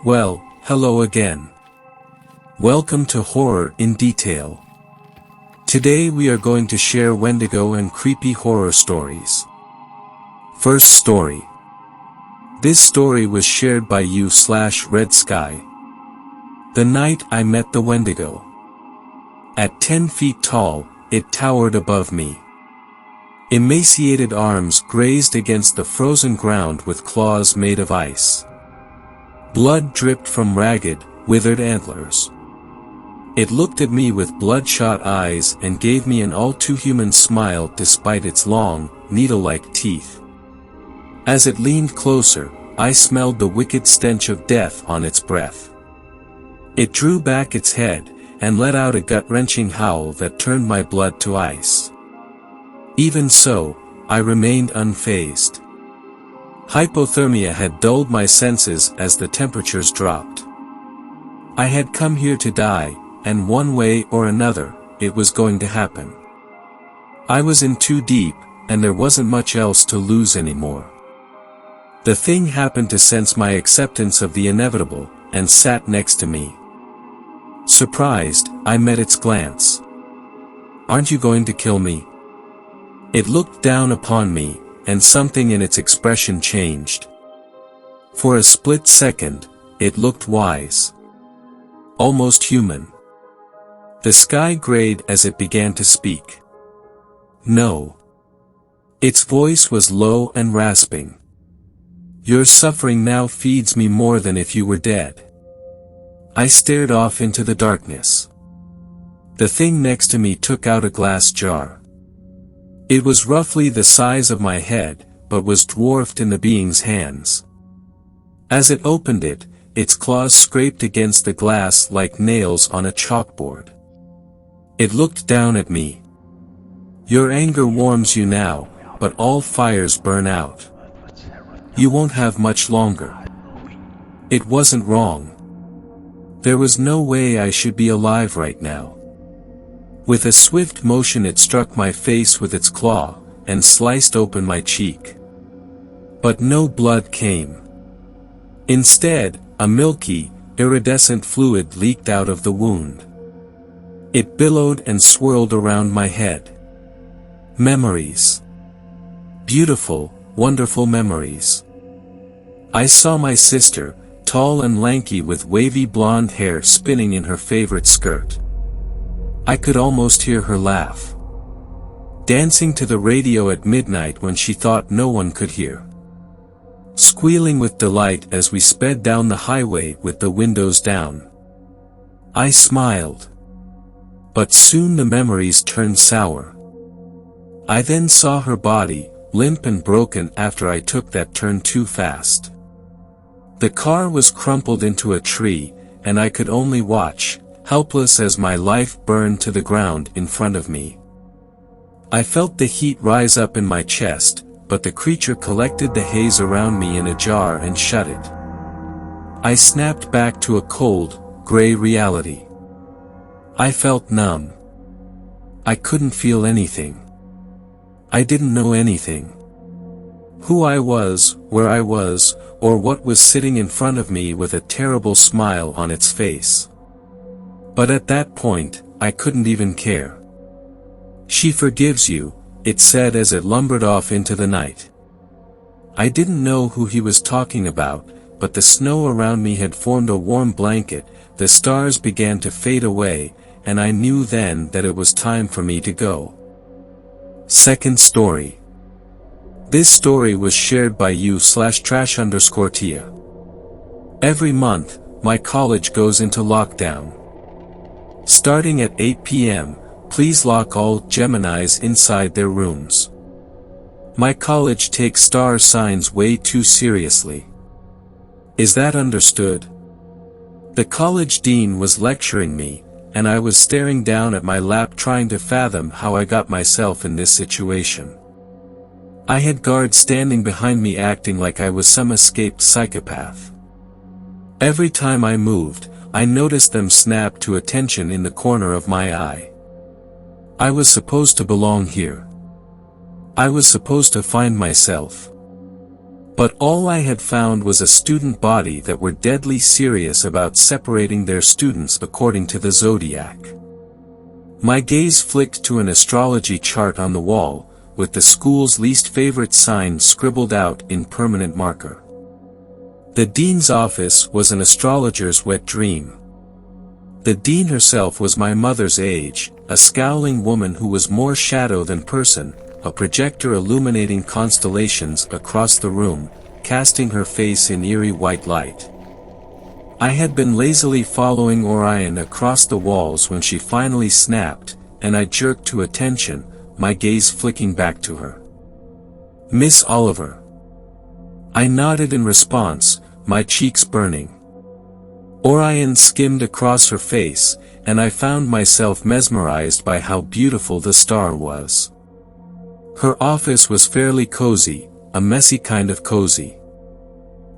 Well, hello again. Welcome to Horror in Detail. Today we are going to share Wendigo and creepy horror stories. First story. This story was shared by you/Red Sky. The night I met the Wendigo. At 10 feet tall, it towered above me. Emaciated arms grazed against the frozen ground with claws made of ice. Blood dripped from ragged, withered antlers. It looked at me with bloodshot eyes and gave me an all-too-human smile despite its long, needle-like teeth. As it leaned closer, I smelled the wicked stench of death on its breath. It drew back its head, and let out a gut-wrenching howl that turned my blood to ice. Even so, I remained unfazed. Hypothermia had dulled my senses as the temperatures dropped. I had come here to die, and one way or another, it was going to happen. I was in too deep, and there wasn't much else to lose anymore. The thing happened to sense my acceptance of the inevitable, and sat next to me. Surprised, I met its glance. "Aren't you going to kill me?" It looked down upon me, and something in its expression changed. For a split second, it looked wise. Almost human. The sky grayed as it began to speak. "No." Its voice was low and rasping. "Your suffering now feeds me more than if you were dead." I stared off into the darkness. The thing next to me took out a glass jar. It was roughly the size of my head, but was dwarfed in the being's hands. As it opened it, its claws scraped against the glass like nails on a chalkboard. It looked down at me. "Your anger warms you now, but all fires burn out. You won't have much longer." It wasn't wrong. There was no way I should be alive right now. With a swift motion it struck my face with its claw, and sliced open my cheek. But no blood came. Instead, a milky, iridescent fluid leaked out of the wound. It billowed and swirled around my head. Memories. Beautiful, wonderful memories. I saw my sister, tall and lanky with wavy blonde hair spinning in her favorite skirt. I could almost hear her laugh. Dancing to the radio at midnight when she thought no one could hear. Squealing with delight as we sped down the highway with the windows down. I smiled. But soon the memories turned sour. I then saw her body, limp and broken after I took that turn too fast. The car was crumpled into a tree, and I could only watch, helpless as my life burned to the ground in front of me. I felt the heat rise up in my chest, but the creature collected the haze around me in a jar and shut it. I snapped back to a cold, gray reality. I felt numb. I couldn't feel anything. I didn't know anything. Who I was, where I was, or what was sitting in front of me with a terrible smile on its face. But at that point, I couldn't even care. "She forgives you," it said as it lumbered off into the night. I didn't know who he was talking about, but the snow around me had formed a warm blanket, the stars began to fade away, and I knew then that it was time for me to go. Second story. This story was shared by you/trash_tia. Every month, my college goes into lockdown. Starting at 8 p.m., please lock all Geminis inside their rooms. My college takes star signs way too seriously. Is that understood? The college dean was lecturing me, and I was staring down at my lap trying to fathom how I got myself in this situation. I had guards standing behind me acting like I was some escaped psychopath. Every time I moved, I noticed them snap to attention in the corner of my eye. I was supposed to belong here. I was supposed to find myself. But all I had found was a student body that were deadly serious about separating their students according to the zodiac. My gaze flicked to an astrology chart on the wall, with the school's least favorite sign scribbled out in permanent marker. The dean's office was an astrologer's wet dream. The dean herself was my mother's age, a scowling woman who was more shadow than person, a projector illuminating constellations across the room, casting her face in eerie white light. I had been lazily following Orion across the walls when she finally snapped, and I jerked to attention, my gaze flicking back to her. "Miss Oliver." I nodded in response, my cheeks burning. Orion skimmed across her face, and I found myself mesmerized by how beautiful the star was. Her office was fairly cozy, a messy kind of cozy.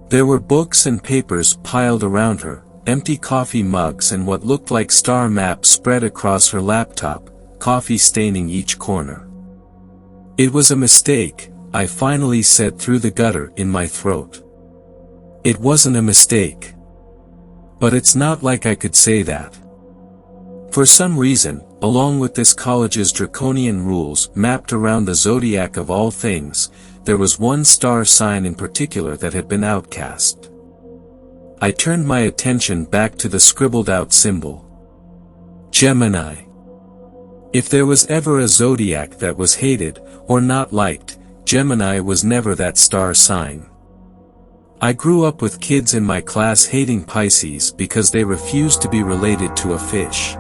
There were books and papers piled around her, empty coffee mugs and what looked like star maps spread across her laptop, coffee staining each corner. It was a mistake, I finally said through the gutter in my throat. It wasn't a mistake. But it's not like I could say that. For some reason, along with this college's draconian rules mapped around the zodiac of all things, there was one star sign in particular that had been outcast. I turned my attention back to the scribbled-out symbol. Gemini. If there was ever a zodiac that was hated, or not liked, Gemini was never that star sign. I grew up with kids in my class hating Pisces because they refused to be related to a fish.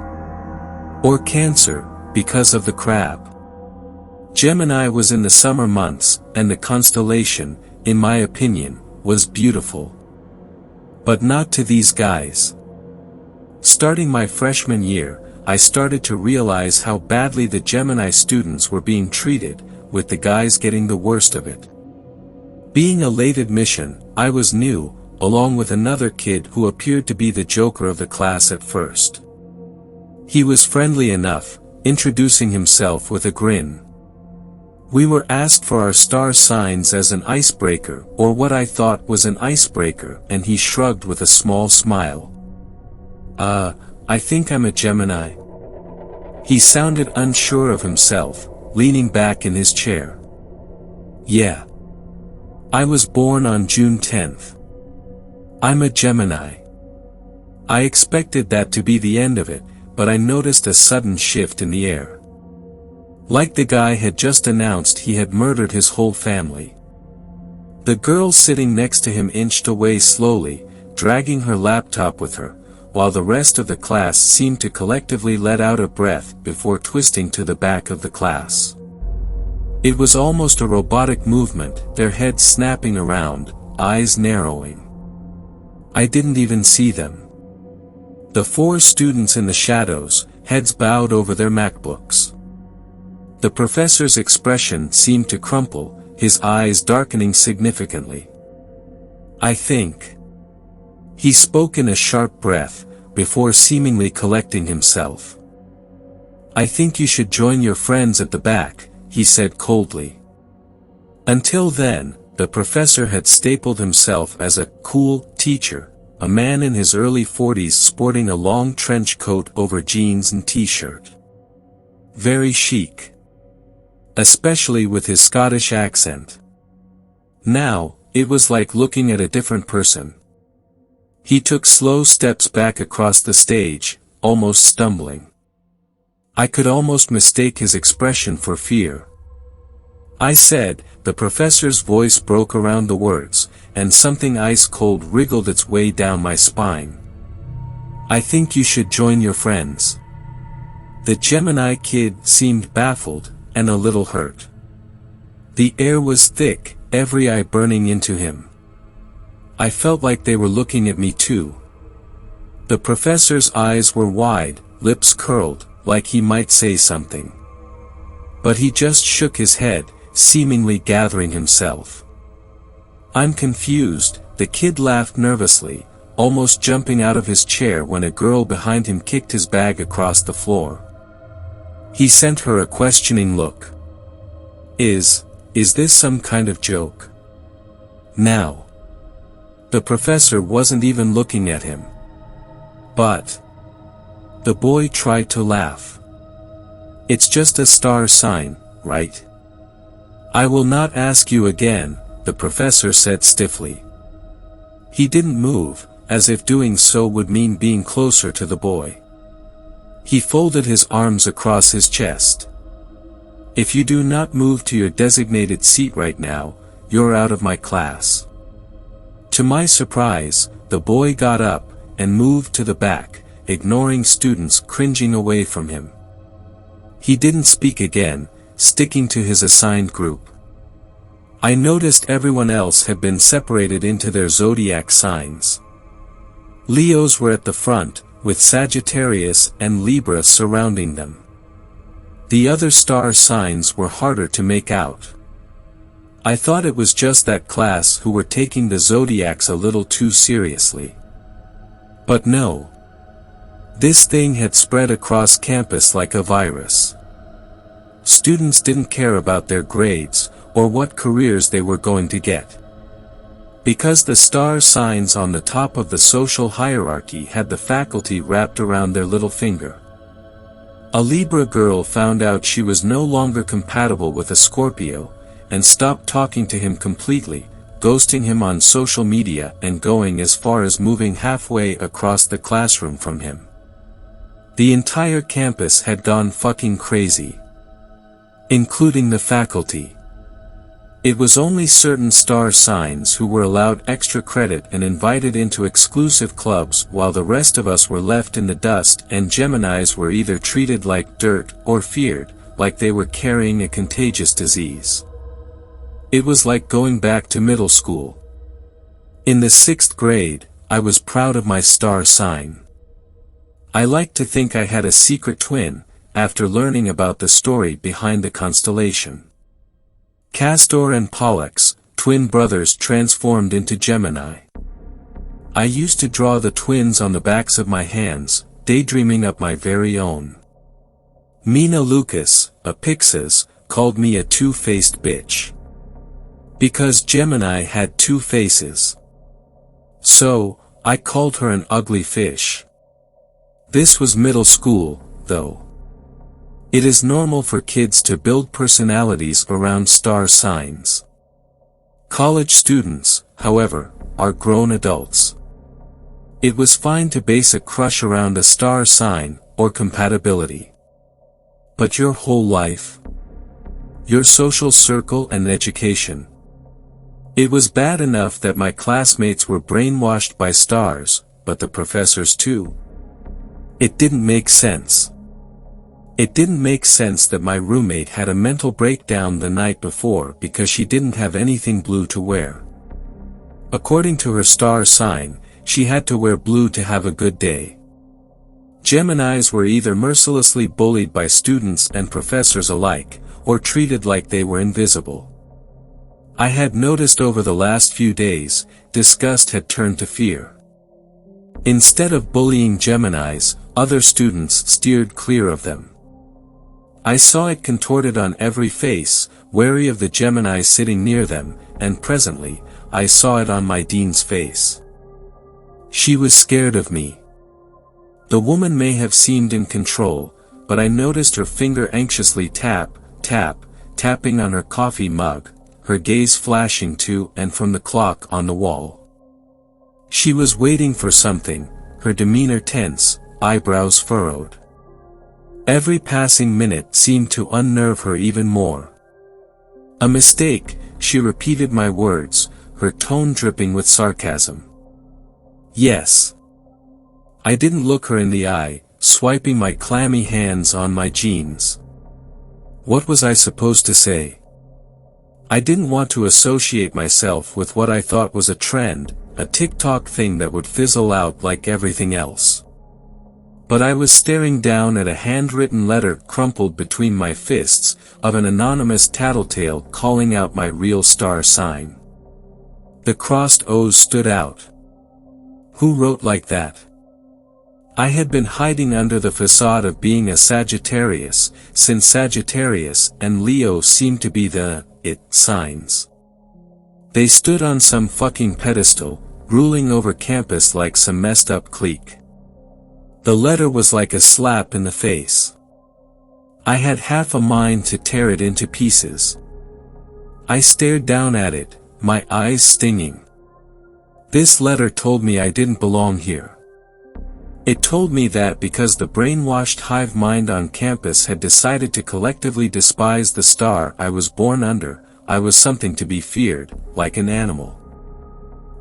Or Cancer, because of the crab. Gemini was in the summer months, and the constellation, in my opinion, was beautiful. But not to these guys. Starting my freshman year, I started to realize how badly the Gemini students were being treated, with the guys getting the worst of it. Being a late admission, I was new, along with another kid who appeared to be the joker of the class at first. He was friendly enough, introducing himself with a grin. We were asked for our star signs as an icebreaker, or what I thought was an icebreaker, and he shrugged with a small smile. I think I'm a Gemini." He sounded unsure of himself, leaning back in his chair. "Yeah. I was born on June 10th. I'm a Gemini." I expected that to be the end of it, but I noticed a sudden shift in the air. Like the guy had just announced he had murdered his whole family. The girl sitting next to him inched away slowly, dragging her laptop with her, while the rest of the class seemed to collectively let out a breath before twisting to the back of the class. It was almost a robotic movement, their heads snapping around, eyes narrowing. I didn't even see them. The four students in the shadows, heads bowed over their MacBooks. The professor's expression seemed to crumple, his eyes darkening significantly. "I think." He spoke in a sharp breath, before seemingly collecting himself. "I think you should join your friends at the back," he said coldly. Until then, the professor had stapled himself as a cool teacher, a man in his early 40s sporting a long trench coat over jeans and t-shirt. Very chic. Especially with his Scottish accent. Now, it was like looking at a different person. He took slow steps back across the stage, almost stumbling. I could almost mistake his expression for fear. "I said," the professor's voice broke around the words, and something ice-cold wriggled its way down my spine. "I think you should join your friends." The Gemini kid seemed baffled, and a little hurt. The air was thick, every eye burning into him. I felt like they were looking at me too. The professor's eyes were wide, lips curled, like he might say something. But he just shook his head, seemingly gathering himself. "I'm confused," the kid laughed nervously, almost jumping out of his chair when a girl behind him kicked his bag across the floor. He sent her a questioning look. Is this some kind of joke?" Now. The professor wasn't even looking at him. But the boy tried to laugh. It's just a star sign, right? I will not ask you again, the professor said stiffly. He didn't move, as if doing so would mean being closer to the boy. He folded his arms across his chest. If you do not move to your designated seat right now, you're out of my class. To my surprise, the boy got up and moved to the back, ignoring students cringing away from him. He didn't speak again, sticking to his assigned group. I noticed everyone else had been separated into their zodiac signs. Leos were at the front, with Sagittarius and Libra surrounding them. The other star signs were harder to make out. I thought it was just that class who were taking the zodiacs a little too seriously. But no. This thing had spread across campus like a virus. Students didn't care about their grades, or what careers they were going to get. Because the star signs on the top of the social hierarchy had the faculty wrapped around their little finger. A Libra girl found out she was no longer compatible with a Scorpio, and stopped talking to him completely, ghosting him on social media and going as far as moving halfway across the classroom from him. The entire campus had gone fucking crazy. Including the faculty. It was only certain star signs who were allowed extra credit and invited into exclusive clubs, while the rest of us were left in the dust, and Geminis were either treated like dirt or feared, like they were carrying a contagious disease. It was like going back to middle school. In the 6th grade, I was proud of my star sign. I liked to think I had a secret twin, after learning about the story behind the constellation. Castor and Pollux, twin brothers transformed into Gemini. I used to draw the twins on the backs of my hands, daydreaming up my very own. Mina Lucas, a Pixas, called me a two-faced bitch. Because Gemini had two faces. So, I called her an ugly fish. This was middle school, though. It is normal for kids to build personalities around star signs. College students, however, are grown adults. It was fine to base a crush around a star sign, or compatibility. But your whole life? Your social circle and education? It was bad enough that my classmates were brainwashed by stars, but the professors too. It didn't make sense. It didn't make sense that my roommate had a mental breakdown the night before because she didn't have anything blue to wear. According to her star sign, she had to wear blue to have a good day. Geminis were either mercilessly bullied by students and professors alike, or treated like they were invisible. I had noticed over the last few days, disgust had turned to fear. Instead of bullying Geminis, other students steered clear of them. I saw it contorted on every face, wary of the Gemini sitting near them, and presently, I saw it on my dean's face. She was scared of me. The woman may have seemed in control, but I noticed her finger anxiously tapping on her coffee mug, her gaze flashing to and from the clock on the wall. She was waiting for something, her demeanor tense, eyebrows furrowed. Every passing minute seemed to unnerve her even more. A mistake, she repeated my words, her tone dripping with sarcasm. Yes. I didn't look her in the eye, swiping my clammy hands on my jeans. What was I supposed to say? I didn't want to associate myself with what I thought was a trend, a TikTok thing that would fizzle out like everything else. But I was staring down at a handwritten letter crumpled between my fists, of an anonymous tattletale calling out my real star sign. The crossed O's stood out. Who wrote like that? I had been hiding under the facade of being a Sagittarius, since Sagittarius and Leo seemed to be the it signs. They stood on some fucking pedestal, ruling over campus like some messed up clique. The letter was like a slap in the face. I had half a mind to tear it into pieces. I stared down at it, my eyes stinging. This letter told me I didn't belong here. It told me that because the brainwashed hive mind on campus had decided to collectively despise the star I was born under, I was something to be feared, like an animal.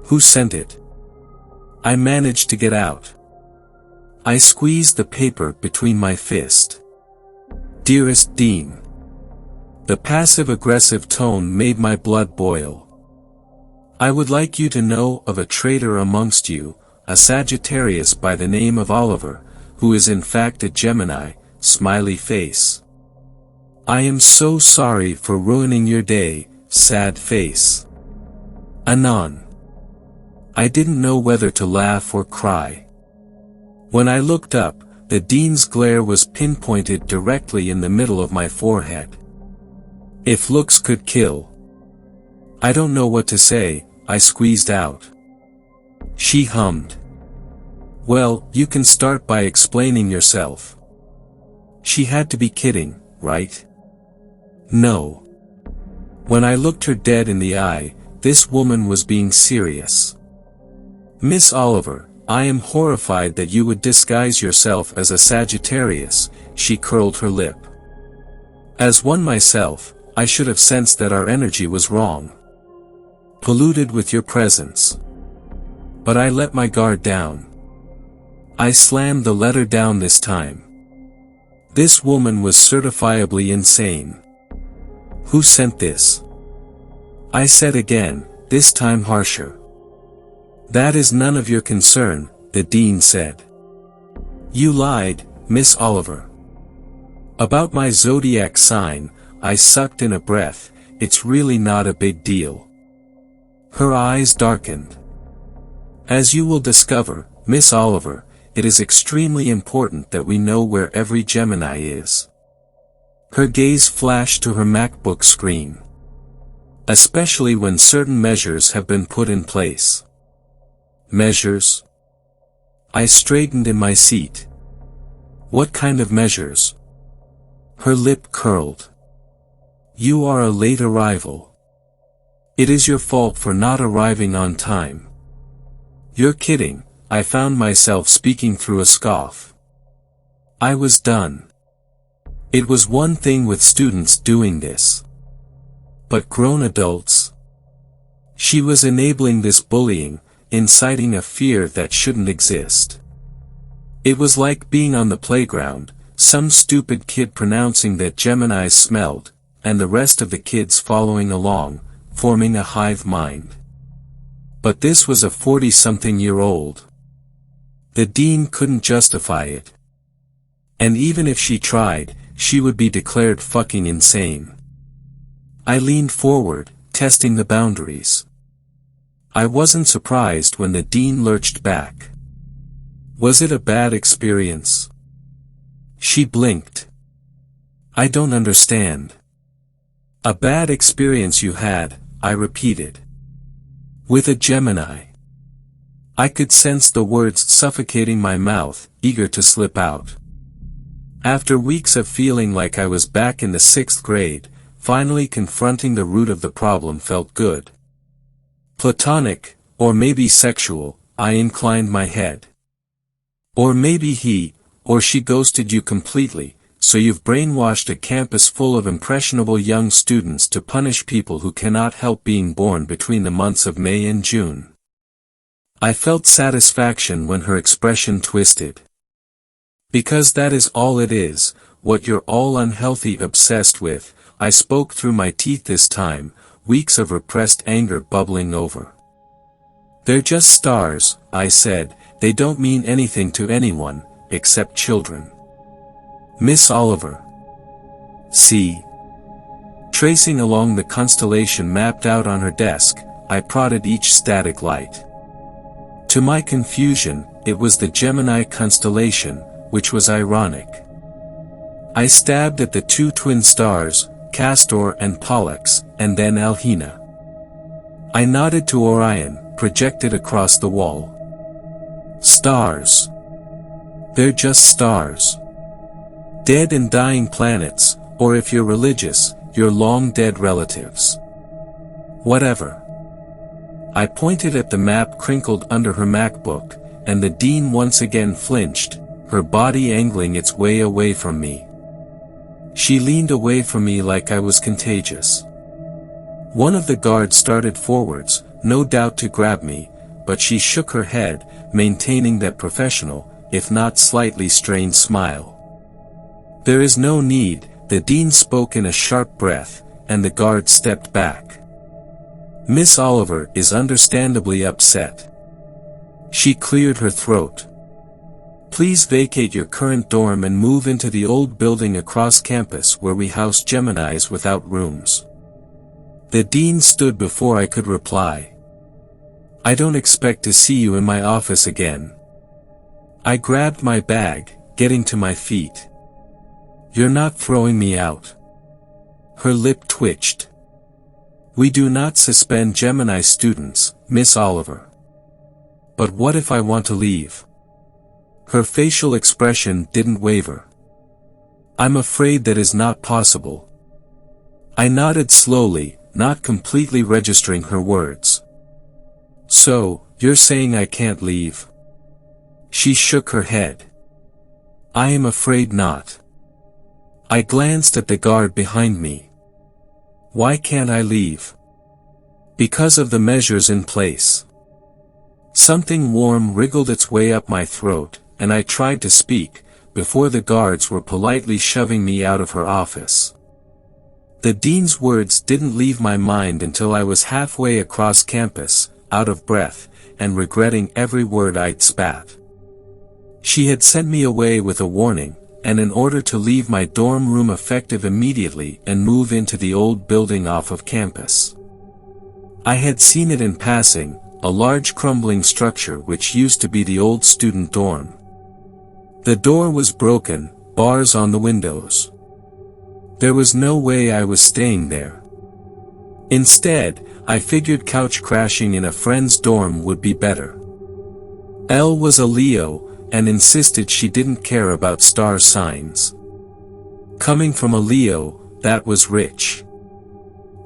Who sent it? I managed to get out. I squeezed the paper between my fist. Dearest Dean. The passive-aggressive tone made my blood boil. I would like you to know of a traitor amongst you, a Sagittarius by the name of Oliver, who is in fact a Gemini, smiley face. I am so sorry for ruining your day, sad face. Anon. I didn't know whether to laugh or cry. When I looked up, the dean's glare was pinpointed directly in the middle of my forehead. If looks could kill. I don't know what to say, I squeezed out. She hummed. Well, you can start by explaining yourself. She had to be kidding, right? No. When I looked her dead in the eye, this woman was being serious. Miss Oliver, I am horrified that you would disguise yourself as a Sagittarius, she curled her lip. As one myself, I should have sensed that our energy was wrong. Polluted with your presence. But I let my guard down. I slammed the letter down this time. This woman was certifiably insane. Who sent this? I said again, this time harsher. That is none of your concern, the dean said. You lied, Miss Oliver. About my zodiac sign, I sucked in a breath, it's really not a big deal. Her eyes darkened. As you will discover, Miss Oliver, it is extremely important that we know where every Gemini is. Her gaze flashed to her MacBook screen. Especially when certain measures have been put in place. Measures? I straightened in my seat. What kind of measures? Her lip curled. You are a late arrival. It is your fault for not arriving on time. You're kidding, I found myself speaking through a scoff. I was done. It was one thing with students doing this. But grown adults? She was enabling this bullying, inciting a fear that shouldn't exist. It was like being on the playground, some stupid kid pronouncing that Geminis smelled, and the rest of the kids following along, forming a hive mind. But this was a 40-something-year-old. The dean couldn't justify it. And even if she tried, she would be declared fucking insane. I leaned forward, testing the boundaries. I wasn't surprised when the dean lurched back. Was it a bad experience? She blinked. I don't understand. A bad experience you had, I repeated. With a Gemini. I could sense the words suffocating my mouth, eager to slip out. After weeks of feeling like I was back in the 6th grade, finally confronting the root of the problem felt good. Platonic, or maybe sexual, I inclined my head. Or maybe he, or she ghosted you completely, so you've brainwashed a campus full of impressionable young students to punish people who cannot help being born between the months of May and June. I felt satisfaction when her expression twisted. Because that is all it is, what you're all unhealthy obsessed with, I spoke through my teeth this time, weeks of repressed anger bubbling over. They're just stars, I said, they don't mean anything to anyone, except children. Miss Oliver. See. Tracing along the constellation mapped out on her desk, I prodded each static light. To my confusion, it was the Gemini constellation, which was ironic. I stabbed at the two twin stars, Castor and Pollux, and then Alhina. I nodded to Orion, projected across the wall. Stars. They're just stars. Dead and dying planets, or if you're religious, your long-dead relatives. Whatever. I pointed at the map crinkled under her MacBook, and the dean once again flinched, her body angling its way away from me. She leaned away from me like I was contagious. One of the guards started forwards, no doubt to grab me, but she shook her head, maintaining that professional, if not slightly strained smile. There is no need, the dean spoke in a sharp breath, and the guard stepped back. Miss Oliver is understandably upset. She cleared her throat. Please vacate your current dorm and move into the old building across campus where we house Geminis without rooms. The dean stood before I could reply. I don't expect to see you in my office again. I grabbed my bag, getting to my feet. You're not throwing me out. Her lip twitched. We do not suspend Gemini students, Miss Oliver. But what if I want to leave? Her facial expression didn't waver. I'm afraid that is not possible. I nodded slowly, not completely registering her words. So, you're saying I can't leave? She shook her head. I am afraid not. I glanced at the guard behind me. Why can't I leave? Because of the measures in place. Something warm wriggled its way up my throat, and I tried to speak, before the guards were politely shoving me out of her office. The dean's words didn't leave my mind until I was halfway across campus, out of breath, and regretting every word I'd spat. She had sent me away with a warning, and in order to leave my dorm room effective immediately and move into the old building off of campus. I had seen it in passing, a large crumbling structure which used to be the old student dorm. The door was broken, bars on the windows. There was no way I was staying there. Instead, I figured couch crashing in a friend's dorm would be better. Elle was a Leo, and insisted she didn't care about star signs. Coming from a Leo, that was rich.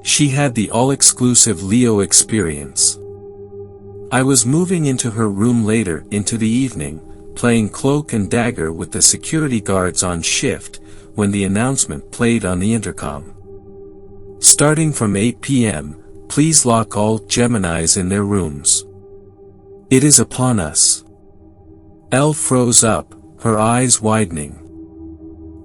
She had the all-exclusive Leo experience. I was moving into her room later into the evening, playing cloak and dagger with the security guards on shift, when the announcement played on the intercom. Starting from 8 p.m., please lock all Geminis in their rooms. It is upon us. Elle froze up, her eyes widening.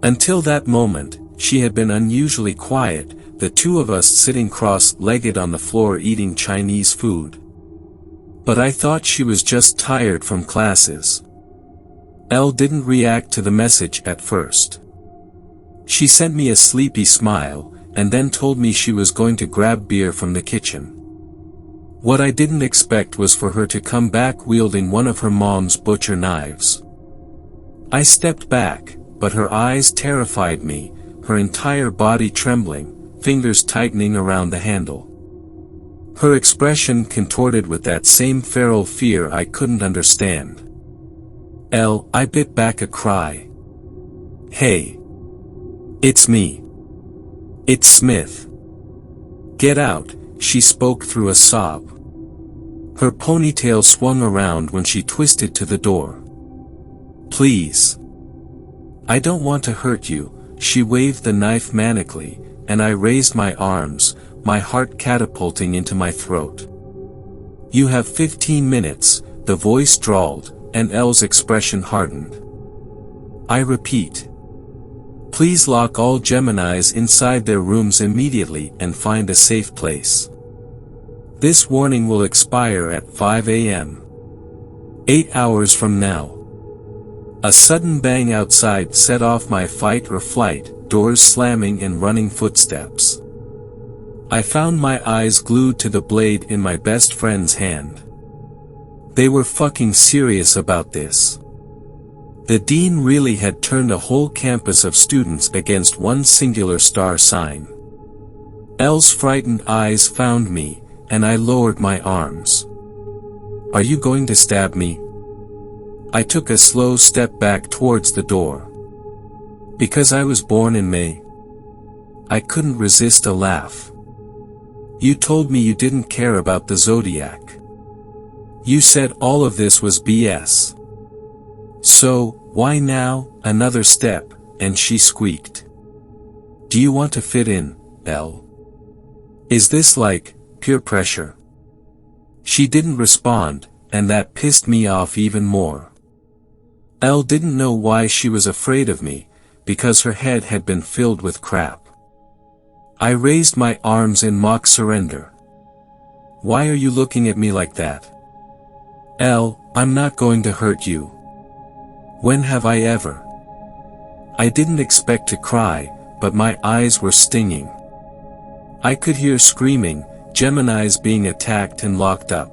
Until that moment, she had been unusually quiet, the two of us sitting cross-legged on the floor eating Chinese food. But I thought she was just tired from classes. Elle didn't react to the message at first. She sent me a sleepy smile, and then told me she was going to grab beer from the kitchen. What I didn't expect was for her to come back wielding one of her mom's butcher knives. I stepped back, but her eyes terrified me, her entire body trembling, fingers tightening around the handle. Her expression contorted with that same feral fear I couldn't understand. Elle, I bit back a cry. Hey. It's me. It's Smith. Get out, she spoke through a sob. Her ponytail swung around when she twisted to the door. Please. I don't want to hurt you, she waved the knife manically, and I raised my arms, my heart catapulting into my throat. You have 15 minutes, the voice drawled, and Elle's expression hardened. I repeat. Please lock all Geminis inside their rooms immediately and find a safe place. This warning will expire at 5 a.m. 8 hours from now. A sudden bang outside set off my fight or flight, doors slamming and running footsteps. I found my eyes glued to the blade in my best friend's hand. They were fucking serious about this. The dean really had turned a whole campus of students against one singular star sign. Elle's frightened eyes found me, and I lowered my arms. "Are you going to stab me?" I took a slow step back towards the door. Because I was born in May. I couldn't resist a laugh. "You told me you didn't care about the zodiac. You said all of this was BS. So, why now?" Another step, and she squeaked. "Do you want to fit in, Elle? Is this like peer pressure?" She didn't respond, and that pissed me off even more. Elle didn't know why she was afraid of me, because her head had been filled with crap. I raised my arms in mock surrender. "Why are you looking at me like that? Elle, I'm not going to hurt you. When have I ever?" I didn't expect to cry, but my eyes were stinging. I could hear screaming, Geminis being attacked and locked up.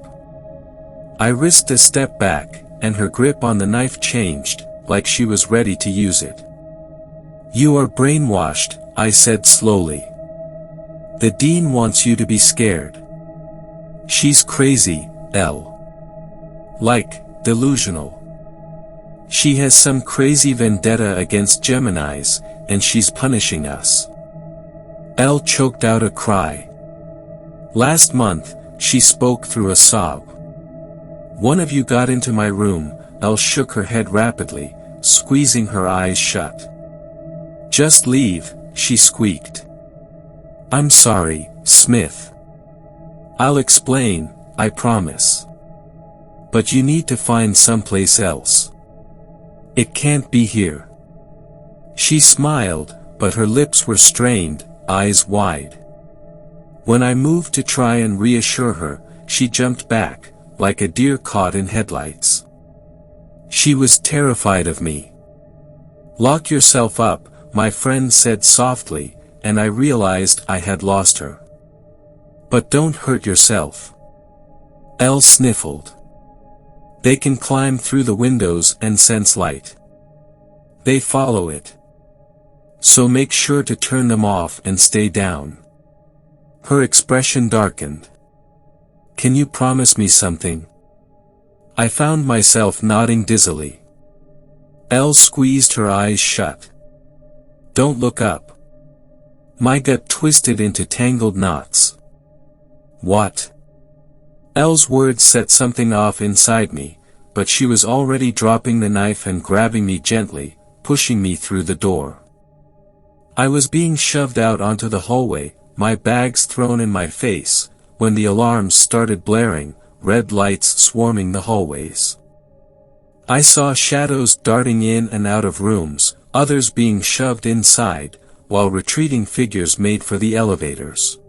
I risked a step back, and her grip on the knife changed, like she was ready to use it. "You are brainwashed," I said slowly. "The dean wants you to be scared. She's crazy, Elle. Like, delusional. She has some crazy vendetta against Geminis, and she's punishing us." Elle choked out a cry. "Last month," she spoke through a sob. "One of you got into my room." Elle shook her head rapidly, squeezing her eyes shut. "Just leave," she squeaked. "I'm sorry, Smith. I'll explain, I promise. But you need to find someplace else. It can't be here." She smiled, but her lips were strained, eyes wide. When I moved to try and reassure her, she jumped back, like a deer caught in headlights. She was terrified of me. "Lock yourself up," my friend said softly, and I realized I had lost her. "But don't hurt yourself." Elle sniffled. "They can climb through the windows and sense light. They follow it. So make sure to turn them off and stay down." Her expression darkened. "Can you promise me something?" I found myself nodding dizzily. Elle squeezed her eyes shut. "Don't look up." My gut twisted into tangled knots. "What?" Elle's words set something off inside me, but she was already dropping the knife and grabbing me gently, pushing me through the door. I was being shoved out onto the hallway, my bags thrown in my face, when the alarms started blaring, red lights swarming the hallways. I saw shadows darting in and out of rooms, others being shoved inside, while retreating figures made for the elevators.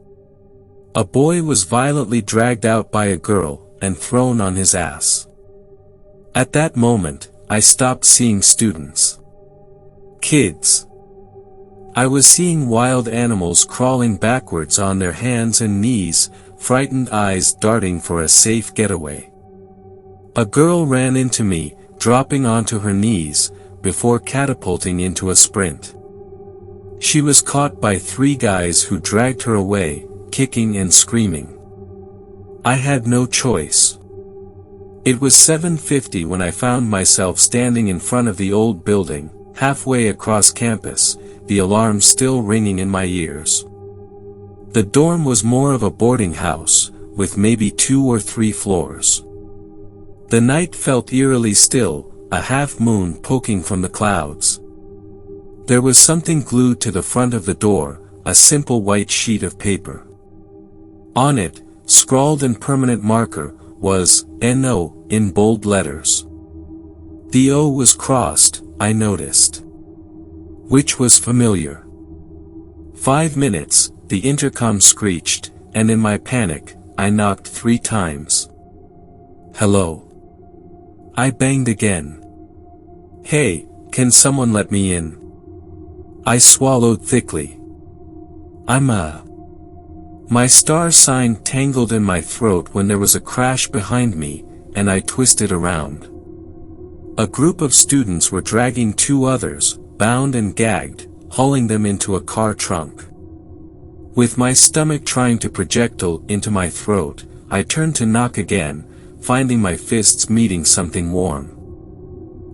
A boy was violently dragged out by a girl, and thrown on his ass. At that moment, I stopped seeing students. Kids. I was seeing wild animals crawling backwards on their hands and knees, frightened eyes darting for a safe getaway. A girl ran into me, dropping onto her knees, before catapulting into a sprint. She was caught by 3 guys who dragged her away, kicking and screaming. I had no choice. It was 7:50 when I found myself standing in front of the old building, halfway across campus, the alarm still ringing in my ears. The dorm was more of a boarding house, with maybe 2 or 3 floors. The night felt eerily still, a half-moon poking from the clouds. There was something glued to the front of the door, a simple white sheet of paper. On it, scrawled in permanent marker, was "NO" in bold letters. The O was crossed, I noticed. Which was familiar. 5 minutes, the intercom screeched, and in my panic, I knocked 3 times. "Hello?" I banged again. "Hey, can someone let me in?" I swallowed thickly. My star sign tangled in my throat when there was a crash behind me, and I twisted around. A group of students were dragging 2 others, bound and gagged, hauling them into a car trunk. With my stomach trying to projectile into my throat, I turned to knock again, finding my fists meeting something warm.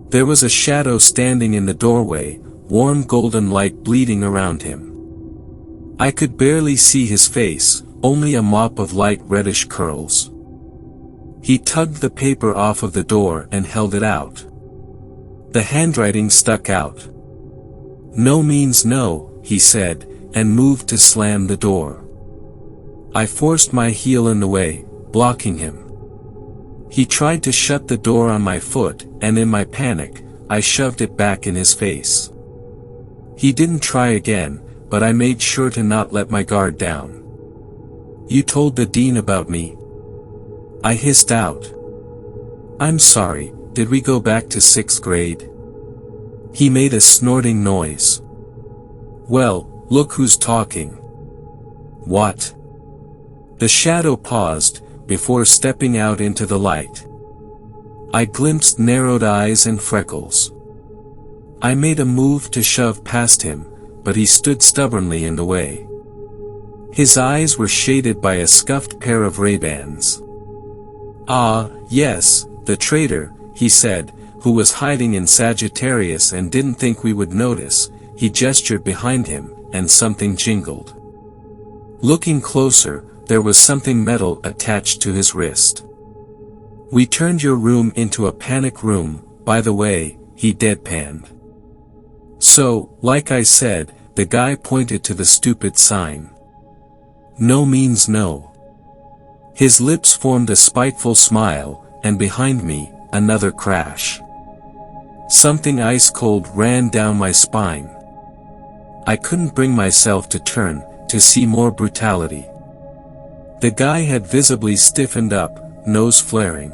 There was a shadow standing in the doorway, warm golden light bleeding around him. I could barely see his face, only a mop of light reddish curls. He tugged the paper off of the door and held it out. The handwriting stuck out. "No means no," he said, and moved to slam the door. I forced my heel in the way, blocking him. He tried to shut the door on my foot, and in my panic, I shoved it back in his face. He didn't try again, but I made sure to not let my guard down. "You told the dean about me?" I hissed out. "I'm sorry, did we go back to 6th grade?" He made a snorting noise. "Well, look who's talking." "What?" The shadow paused, before stepping out into the light. I glimpsed narrowed eyes and freckles. I made a move to shove past him, but he stood stubbornly in the way. His eyes were shaded by a scuffed pair of Ray-Bans. "Ah, yes, the traitor," he said, who was hiding in Sagittarius and didn't think we would notice. He gestured behind him, and something jingled. Looking closer, there was something metal attached to his wrist. "We turned your room into a panic room, by the way," he deadpanned. "So, like I said," the guy pointed to the stupid sign. "No means no." His lips formed a spiteful smile, and behind me, another crash. Something ice-cold ran down my spine. I couldn't bring myself to turn, to see more brutality. The guy had visibly stiffened up, nose flaring.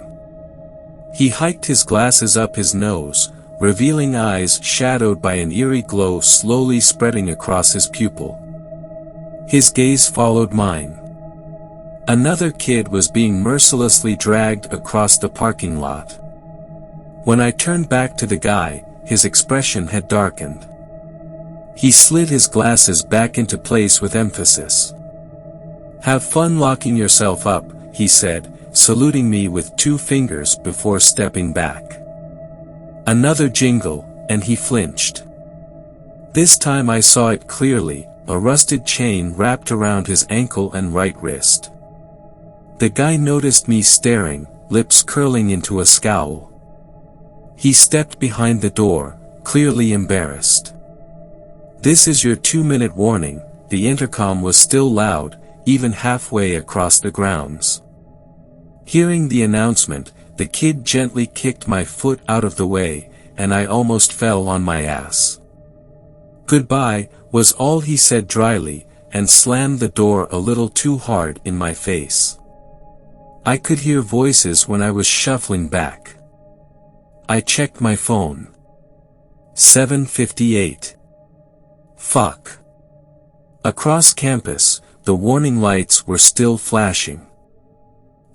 He hiked his glasses up his nose, revealing eyes shadowed by an eerie glow slowly spreading across his pupil. His gaze followed mine. Another kid was being mercilessly dragged across the parking lot. When I turned back to the guy, his expression had darkened. He slid his glasses back into place with emphasis. "Have fun locking yourself up," he said, saluting me with 2 fingers before stepping back. Another jingle, and he flinched. This time I saw it clearly, a rusted chain wrapped around his ankle and right wrist. The guy noticed me staring, lips curling into a scowl. He stepped behind the door, clearly embarrassed. "This is your 2-minute warning," the intercom was still loud, even halfway across the grounds. Hearing the announcement, the kid gently kicked my foot out of the way, and I almost fell on my ass. "Goodbye," was all he said dryly, and slammed the door a little too hard in my face. I could hear voices when I was shuffling back. I checked my phone. 7:58. Fuck. Across campus, the warning lights were still flashing.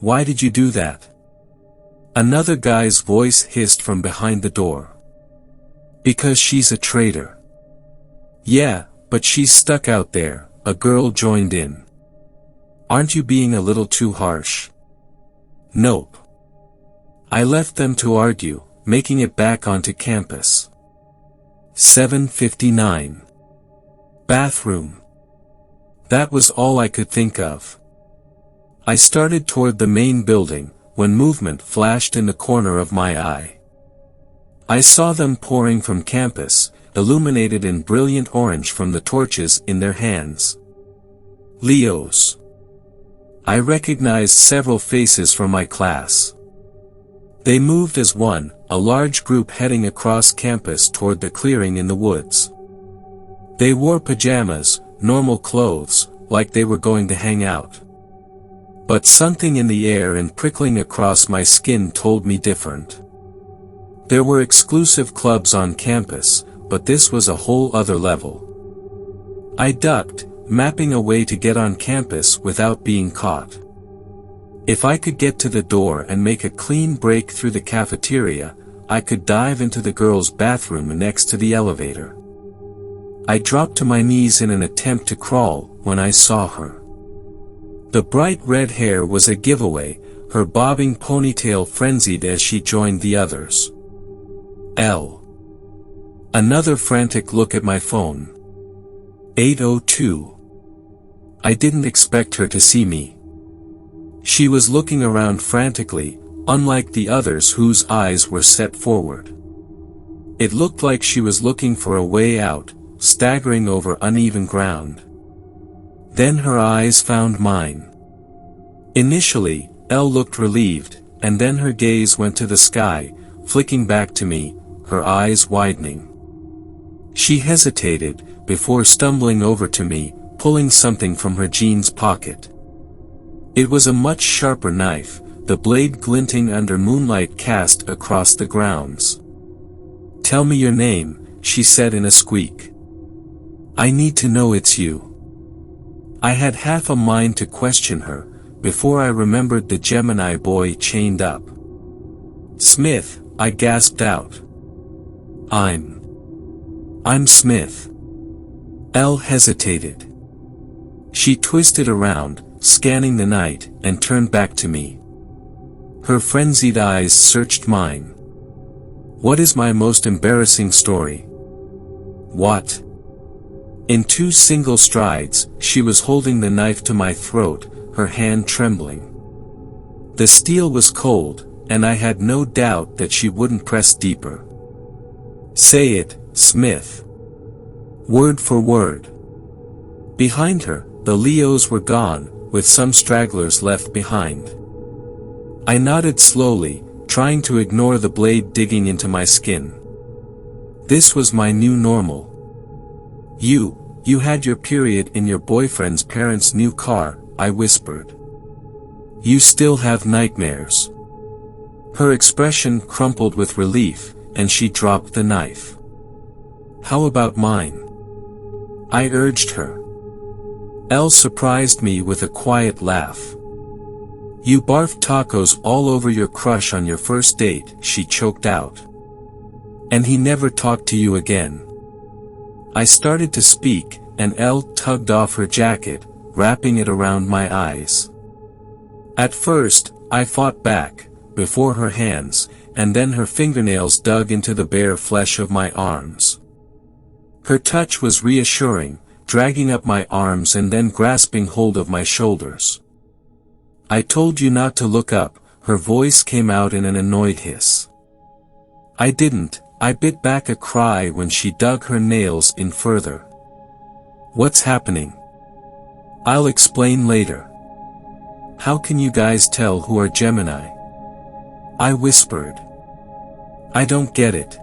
"Why did you do that?" Another guy's voice hissed from behind the door. "Because she's a traitor." "Yeah, but she's stuck out there," a girl joined in. "Aren't you being a little too harsh?" "Nope." I left them to argue, making it back onto campus. 7:59. Bathroom. That was all I could think of. I started toward the main building, when movement flashed in the corner of my eye. I saw them pouring from campus, illuminated in brilliant orange from the torches in their hands. Leos. I recognized several faces from my class. They moved as one, a large group heading across campus toward the clearing in the woods. They wore pajamas, normal clothes, like they were going to hang out. But something in the air and prickling across my skin told me different. There were exclusive clubs on campus, but this was a whole other level. I ducked, mapping a way to get on campus without being caught. If I could get to the door and make a clean break through the cafeteria, I could dive into the girls' bathroom next to the elevator. I dropped to my knees in an attempt to crawl, when I saw her. The bright red hair was a giveaway, her bobbing ponytail frenzied as she joined the others. Another frantic look at my phone. 8:02. I didn't expect her to see me. She was looking around frantically, unlike the others whose eyes were set forward. It looked like she was looking for a way out, staggering over uneven ground. Then her eyes found mine. Initially, Elle looked relieved, and then her gaze went to the sky, flicking back to me, her eyes widening. She hesitated, before stumbling over to me, pulling something from her jeans pocket. It was a much sharper knife, the blade glinting under moonlight cast across the grounds. "Tell me your name," she said in a squeak. "I need to know it's you." I had half a mind to question her, before I remembered the Gemini boy chained up. "Smith," I gasped out. I'm Smith." Elle hesitated. She twisted around, scanning the night, and turned back to me. Her frenzied eyes searched mine. "What is my most embarrassing story?" "What?" In 2 single strides, she was holding the knife to my throat, her hand trembling. The steel was cold, and I had no doubt that she wouldn't press deeper. "Say it, Smith." Word for word. Behind her, the Leos were gone, with some stragglers left behind. I nodded slowly, trying to ignore the blade digging into my skin. This was my new normal. You had your period in your boyfriend's parents' new car," I whispered. "You still have nightmares." Her expression crumpled with relief, and she dropped the knife. "How about mine?" I urged her. Elle surprised me with a quiet laugh. "You barfed tacos all over your crush on your first date," she choked out. "And he never talked to you again." I started to speak, and Elle tugged off her jacket, wrapping it around my eyes. At first, I fought back, before her hands, and then her fingernails dug into the bare flesh of my arms. Her touch was reassuring, dragging up my arms and then grasping hold of my shoulders. "I told you not to look up," her voice came out in an annoyed hiss. I didn't. I bit back a cry when she dug her nails in further. "What's happening?" "I'll explain later." "How can you guys tell who are Gemini?" I whispered. "I don't get it."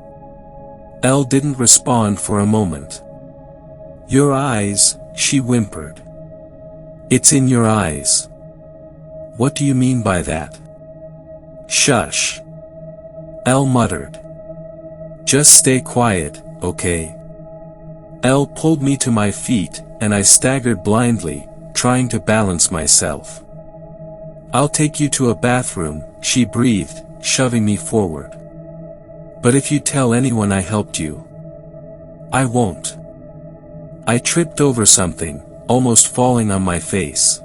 Elle didn't respond for a moment. "Your eyes," she whimpered. "It's in your eyes." "What do you mean by that?" "Shush," Elle muttered. "Just stay quiet, okay?" Elle pulled me to my feet, and I staggered blindly, trying to balance myself. "I'll take you to a bathroom," she breathed, shoving me forward. "But if you tell anyone I helped you." "I won't." I tripped over something, almost falling on my face.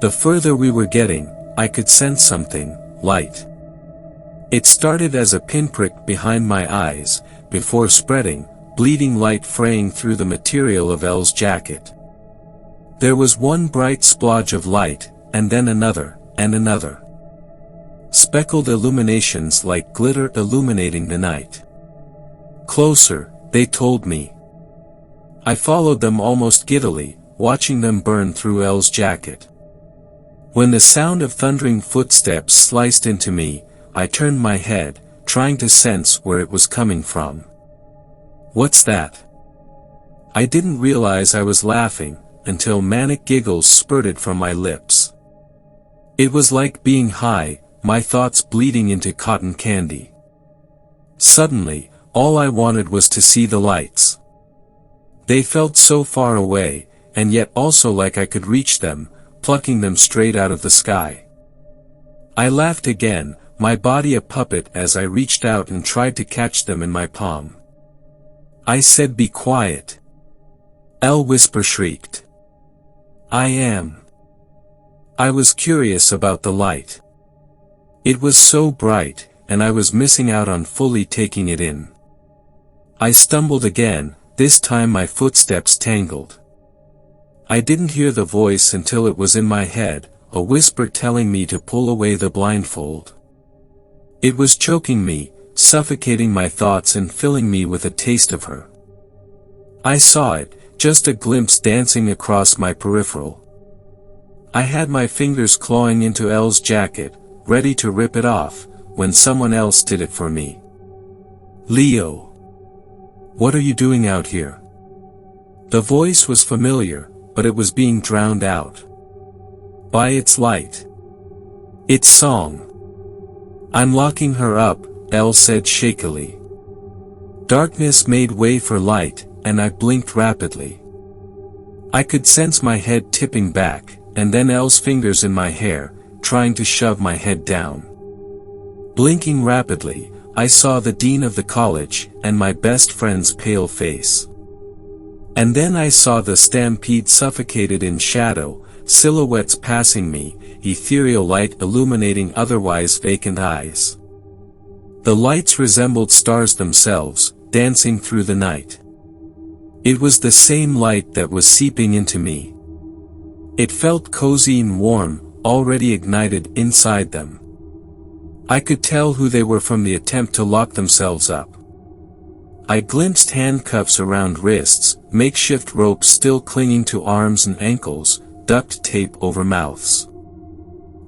The further we were getting, I could sense something, light. It started as a pinprick behind my eyes, before spreading, bleeding light fraying through the material of Elle's jacket. There was one bright splodge of light, and then another, and another. Speckled illuminations like glitter illuminating the night. "Closer," they told me. I followed them almost giddily, watching them burn through Elle's jacket. When the sound of thundering footsteps sliced into me, I turned my head, trying to sense where it was coming from. "What's that?" I didn't realize I was laughing, until manic giggles spurted from my lips. It was like being high, my thoughts bleeding into cotton candy. Suddenly, all I wanted was to see the lights. They felt so far away, and yet also like I could reach them, plucking them straight out of the sky. I laughed again, my body a puppet as I reached out and tried to catch them in my palm. I said, "Be quiet." Elle whisper shrieked. I am. I was curious about the light. It was so bright, and I was missing out on fully taking it in. I stumbled again, this time my footsteps tangled. I didn't hear the voice until it was in my head, a whisper telling me to pull away the blindfold. It was choking me, suffocating my thoughts and filling me with a taste of her. I saw it, just a glimpse dancing across my peripheral. I had my fingers clawing into Elle's jacket, ready to rip it off, when someone else did it for me. Leo. What are you doing out here? The voice was familiar, but it was being drowned out by its light. Its song. I'm locking her up, Elle said shakily. Darkness made way for light, and I blinked rapidly. I could sense my head tipping back, and then Elle's fingers in my hair, trying to shove my head down. Blinking rapidly, I saw the dean of the college, and my best friend's pale face. And then I saw the stampede suffocated in shadow, silhouettes passing me, ethereal light illuminating otherwise vacant eyes. The lights resembled stars themselves, dancing through the night. It was the same light that was seeping into me. It felt cozy and warm, already ignited inside them. I could tell who they were from the attempt to lock themselves up. I glimpsed handcuffs around wrists, makeshift ropes still clinging to arms and ankles, duct tape over mouths.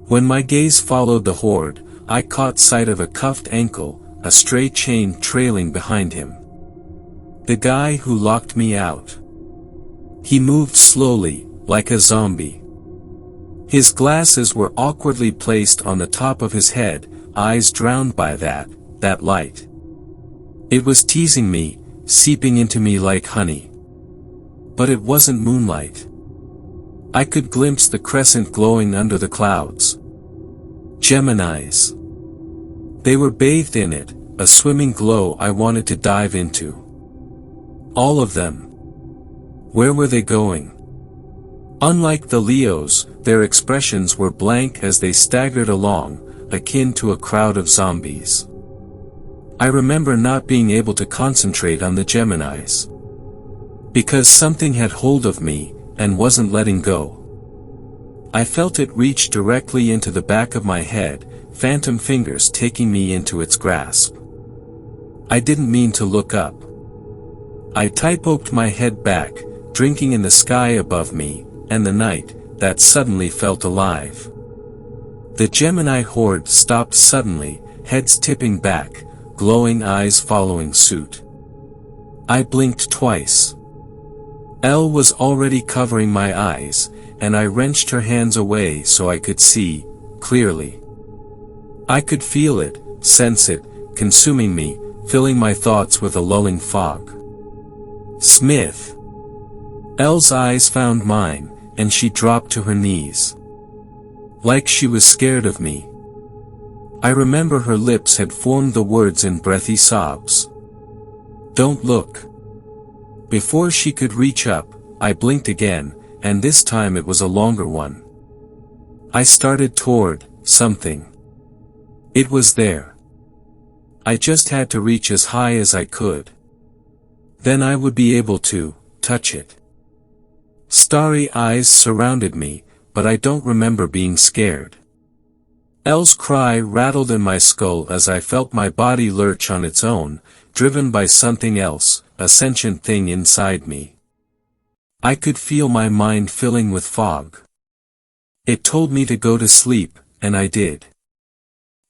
When my gaze followed the horde, I caught sight of a cuffed ankle, a stray chain trailing behind him. The guy who locked me out. He moved slowly, like a zombie. His glasses were awkwardly placed on the top of his head, eyes drowned by that light. It was teasing me, seeping into me like honey. But it wasn't moonlight. I could glimpse the crescent glowing under the clouds. Geminis. They were bathed in it, a swimming glow I wanted to dive into. All of them. Where were they going? Unlike the Leos, their expressions were blank as they staggered along, akin to a crowd of zombies. I remember not being able to concentrate on the Geminis. Because something had hold of me, and wasn't letting go. I felt it reach directly into the back of my head, phantom fingers taking me into its grasp. I didn't mean to look up. I tight-poked my head back, drinking in the sky above me, and the night, that suddenly felt alive. The Gemini horde stopped suddenly, heads tipping back, glowing eyes following suit. I blinked twice. Elle was already covering my eyes, and I wrenched her hands away so I could see, clearly. I could feel it, sense it, consuming me, filling my thoughts with a lulling fog. Smith. Elle's eyes found mine, and she dropped to her knees. Like she was scared of me. I remember her lips had formed the words in breathy sobs. Don't look. Before she could reach up, I blinked again, and this time it was a longer one. I started toward something. It was there. I just had to reach as high as I could. Then I would be able to touch it. Starry eyes surrounded me, but I don't remember being scared. Elle's cry rattled in my skull as I felt my body lurch on its own, driven by something else, a sentient thing inside me. I could feel my mind filling with fog. It told me to go to sleep, and I did.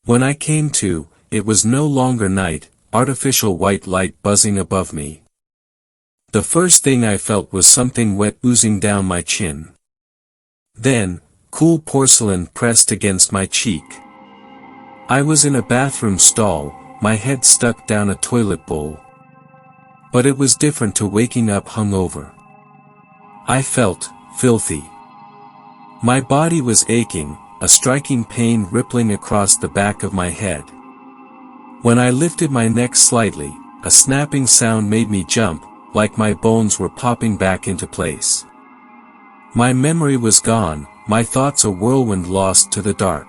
When I came to, it was no longer night, artificial white light buzzing above me. The first thing I felt was something wet oozing down my chin. Then, cool porcelain pressed against my cheek. I was in a bathroom stall, my head stuck down a toilet bowl. But it was different to waking up hungover. I felt filthy. My body was aching, a striking pain rippling across the back of my head. When I lifted my neck slightly, a snapping sound made me jump, like my bones were popping back into place. My memory was gone, my thoughts a whirlwind lost to the dark.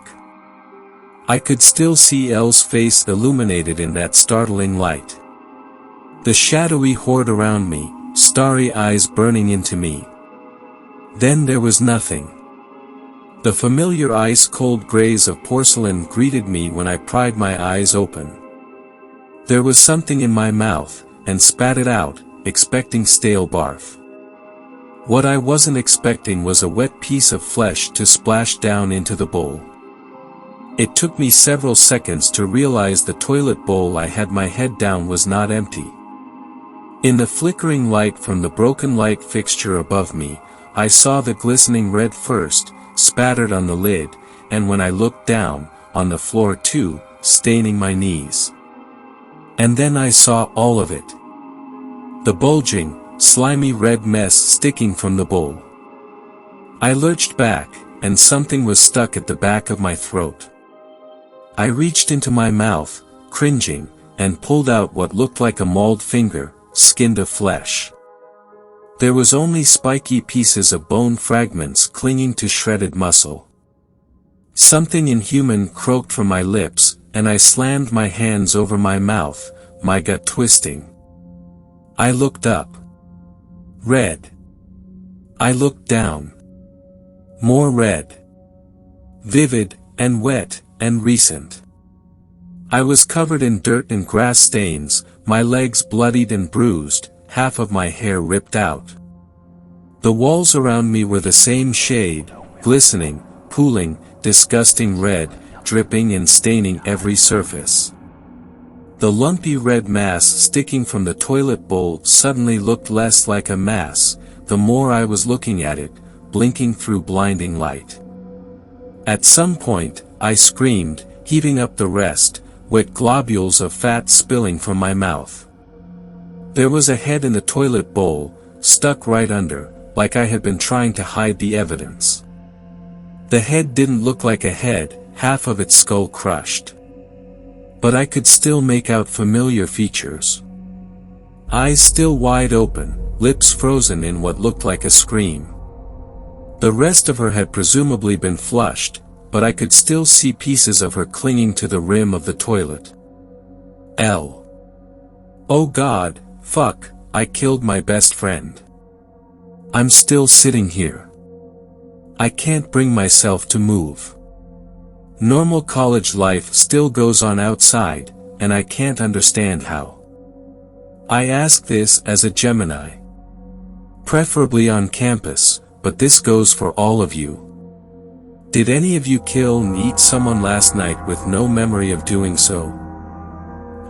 I could still see Elle's face illuminated in that startling light. The shadowy horde around me, starry eyes burning into me. Then there was nothing. The familiar ice-cold grays of porcelain greeted me when I pried my eyes open. There was something in my mouth, and spat it out, expecting stale barf. What I wasn't expecting was a wet piece of flesh to splash down into the bowl. It took me several seconds to realize the toilet bowl I had my head down was not empty. In the flickering light from the broken light fixture above me, I saw the glistening red first, spattered on the lid, and when I looked down, on the floor too, staining my knees. And then I saw all of it. The bulging, slimy red mess sticking from the bowl. I lurched back, and something was stuck at the back of my throat. I reached into my mouth, cringing, and pulled out what looked like a mauled finger, skinned of flesh. There was only spiky pieces of bone fragments clinging to shredded muscle. Something inhuman croaked from my lips, and I slammed my hands over my mouth, my gut twisting. I looked up. Red. I looked down. More red. Vivid, and wet, and recent. I was covered in dirt and grass stains, my legs bloodied and bruised, half of my hair ripped out. The walls around me were the same shade, glistening, pooling, disgusting red, dripping and staining every surface. The lumpy red mass sticking from the toilet bowl suddenly looked less like a mass, the more I was looking at it, blinking through blinding light. At some point, I screamed, heaving up the rest, wet globules of fat spilling from my mouth. There was a head in the toilet bowl, stuck right under, like I had been trying to hide the evidence. The head didn't look like a head, half of its skull crushed. But I could still make out familiar features. Eyes still wide open, lips frozen in what looked like a scream. The rest of her had presumably been flushed, but I could still see pieces of her clinging to the rim of the toilet. Elle. Oh God, fuck, I killed my best friend. I'm still sitting here. I can't bring myself to move. Normal college life still goes on outside, and I can't understand how. I ask this as a Gemini. Preferably on campus, but this goes for all of you. Did any of you kill and eat someone last night with no memory of doing so?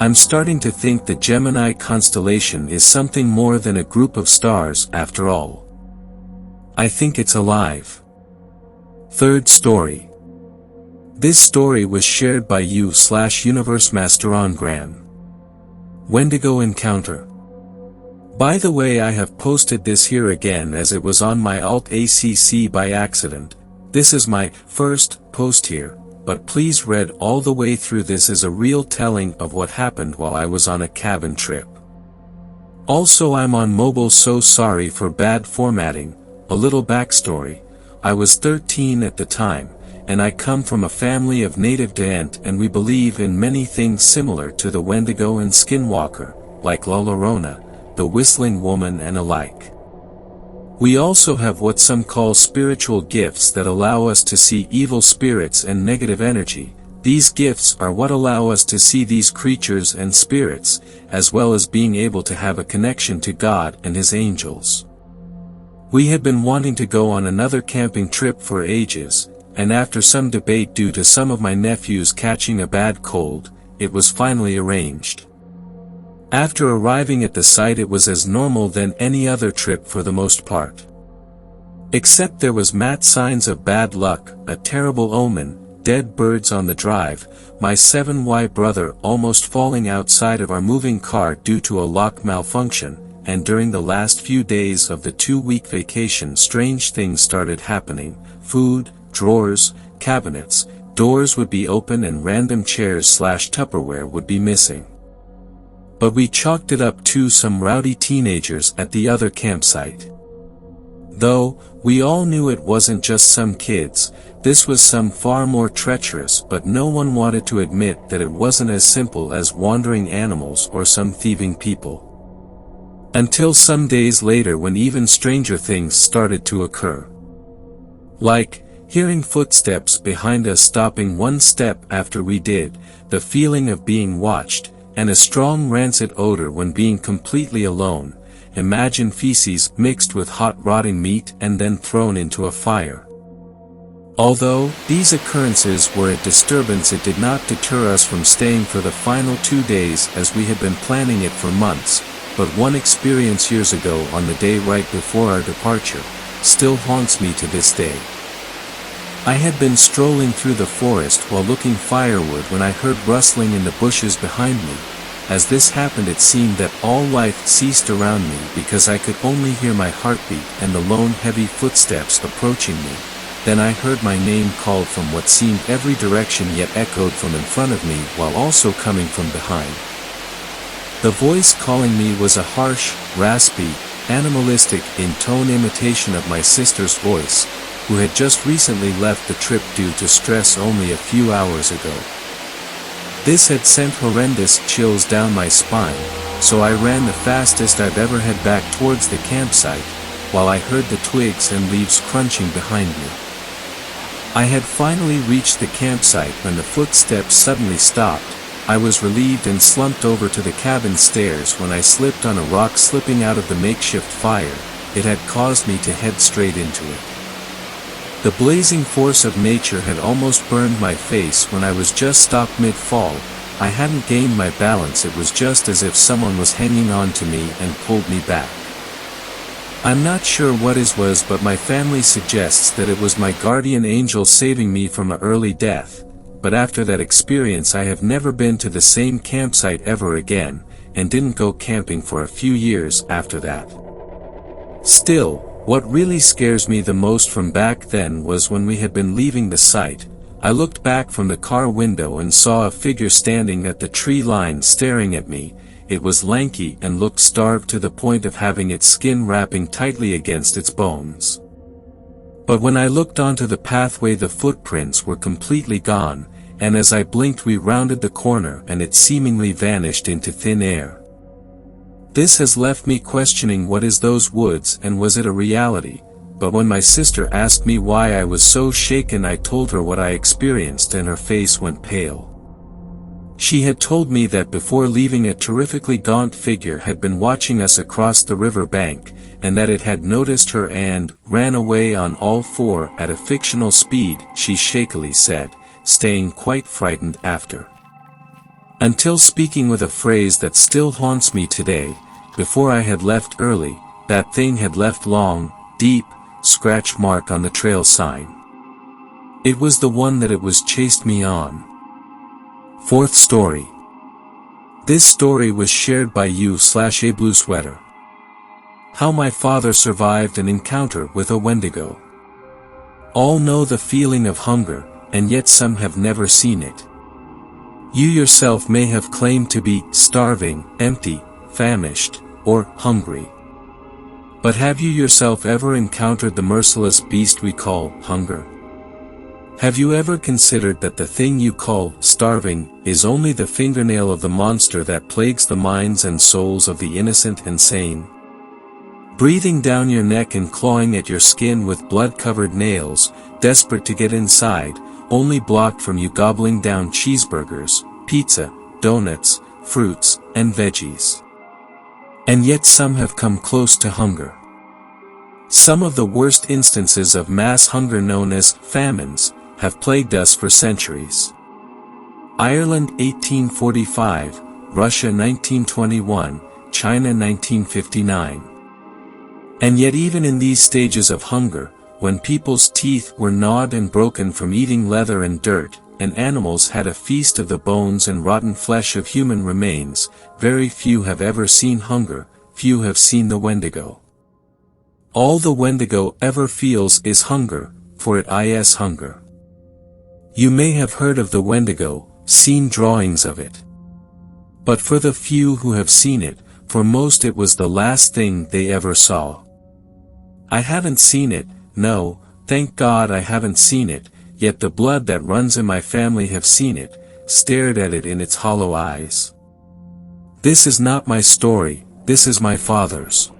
I'm starting to think the Gemini constellation is something more than a group of stars after all. I think it's alive. Third story. This story was shared by you/UniverseMasterongram. Wendigo Encounter. By the way, I have posted this here again as it was on my alt-ACC by accident. This is my first post here, but please read all the way through. This is a real telling of what happened while I was on a cabin trip. Also, I'm on mobile, so sorry for bad formatting. A little backstory. I was 13 at the time, and I come from a family of native Dant, and we believe in many things similar to the Wendigo and Skinwalker, like La Llorona, the Whistling Woman and alike. We also have what some call spiritual gifts that allow us to see evil spirits and negative energy. These gifts are what allow us to see these creatures and spirits, as well as being able to have a connection to God and His angels. We had been wanting to go on another camping trip for ages, and after some debate due to some of my nephews catching a bad cold, it was finally arranged. After arriving at the site, it was as normal than any other trip for the most part. Except there was matte signs of bad luck, a terrible omen, dead birds on the drive, my 7Y brother almost falling outside of our moving car due to a lock malfunction, and during the last few days of the 2-week vacation strange things started happening. Food, drawers, cabinets, doors would be open and random chairs/Tupperware would be missing. But we chalked it up to some rowdy teenagers at the other campsite. Though, we all knew it wasn't just some kids, this was some far more treacherous, but no one wanted to admit that it wasn't as simple as wandering animals or some thieving people. Until some days later when even stranger things started to occur. Like, hearing footsteps behind us stopping one step after we did, the feeling of being watched, and a strong rancid odor when being completely alone. Imagine feces mixed with hot rotting meat and then thrown into a fire. Although these occurrences were a disturbance, it did not deter us from staying for the final 2 days as we had been planning it for months, but one experience years ago on the day right before our departure still haunts me to this day. I had been strolling through the forest while looking firewood when I heard rustling in the bushes behind me. As this happened, it seemed that all life ceased around me because I could only hear my heartbeat and the lone heavy footsteps approaching me. Then I heard my name called from what seemed every direction, yet echoed from in front of me while also coming from behind. The voice calling me was a harsh, raspy, animalistic in-tone imitation of my sister's voice, who had just recently left the trip due to stress only a few hours ago. This had sent horrendous chills down my spine, so I ran the fastest I've ever had back towards the campsite, while I heard the twigs and leaves crunching behind me. I had finally reached the campsite when the footsteps suddenly stopped. I was relieved and slumped over to the cabin stairs when I slipped on a rock slipping out of the makeshift fire. It had caused me to head straight into it. The blazing force of nature had almost burned my face when I was just stopped mid-fall. I hadn't gained my balance, it was just as if someone was hanging on to me and pulled me back. I'm not sure what it was, but my family suggests that it was my guardian angel saving me from an early death, but after that experience I have never been to the same campsite ever again, and didn't go camping for a few years after that. Still, what really scares me the most from back then was when we had been leaving the site. I looked back from the car window and saw a figure standing at the tree line staring at me. It was lanky and looked starved to the point of having its skin wrapping tightly against its bones. But when I looked onto the pathway, the footprints were completely gone, and as I blinked we rounded the corner and it seemingly vanished into thin air. This has left me questioning what is those woods and was it a reality, but when my sister asked me why I was so shaken, I told her what I experienced and her face went pale. She had told me that before leaving a terrifically gaunt figure had been watching us across the river bank, and that it had noticed her and ran away on all four at a fictional speed, she shakily said, staying quite frightened after. Until speaking with a phrase that still haunts me today, before I had left early, that thing had left long, deep, scratch mark on the trail sign. It was the one that it was chased me on. Fourth story. This story was shared by you/A Blue Sweater. How my father survived an encounter with a Wendigo. All know the feeling of hunger, and yet some have never seen it. You yourself may have claimed to be starving, empty, famished, or hungry. But have you yourself ever encountered the merciless beast we call hunger? Have you ever considered that the thing you call starving is only the fingernail of the monster that plagues the minds and souls of the innocent and sane? Breathing down your neck and clawing at your skin with blood-covered nails, desperate to get inside, only blocked from you gobbling down cheeseburgers, pizza, donuts, fruits, and veggies. And yet some have come close to hunger. Some of the worst instances of mass hunger, known as famines, have plagued us for centuries. Ireland 1845, Russia 1921, China 1959. And yet even in these stages of hunger, when people's teeth were gnawed and broken from eating leather and dirt, and animals had a feast of the bones and rotten flesh of human remains, very few have ever seen hunger, few have seen the Wendigo. All the Wendigo ever feels is hunger, for it is hunger. You may have heard of the Wendigo, seen drawings of it. But for the few who have seen it, for most it was the last thing they ever saw. I haven't seen it, no, thank God I haven't seen it, yet the blood that runs in my family have seen it, stared at it in its hollow eyes. This is not my story, this is my father's.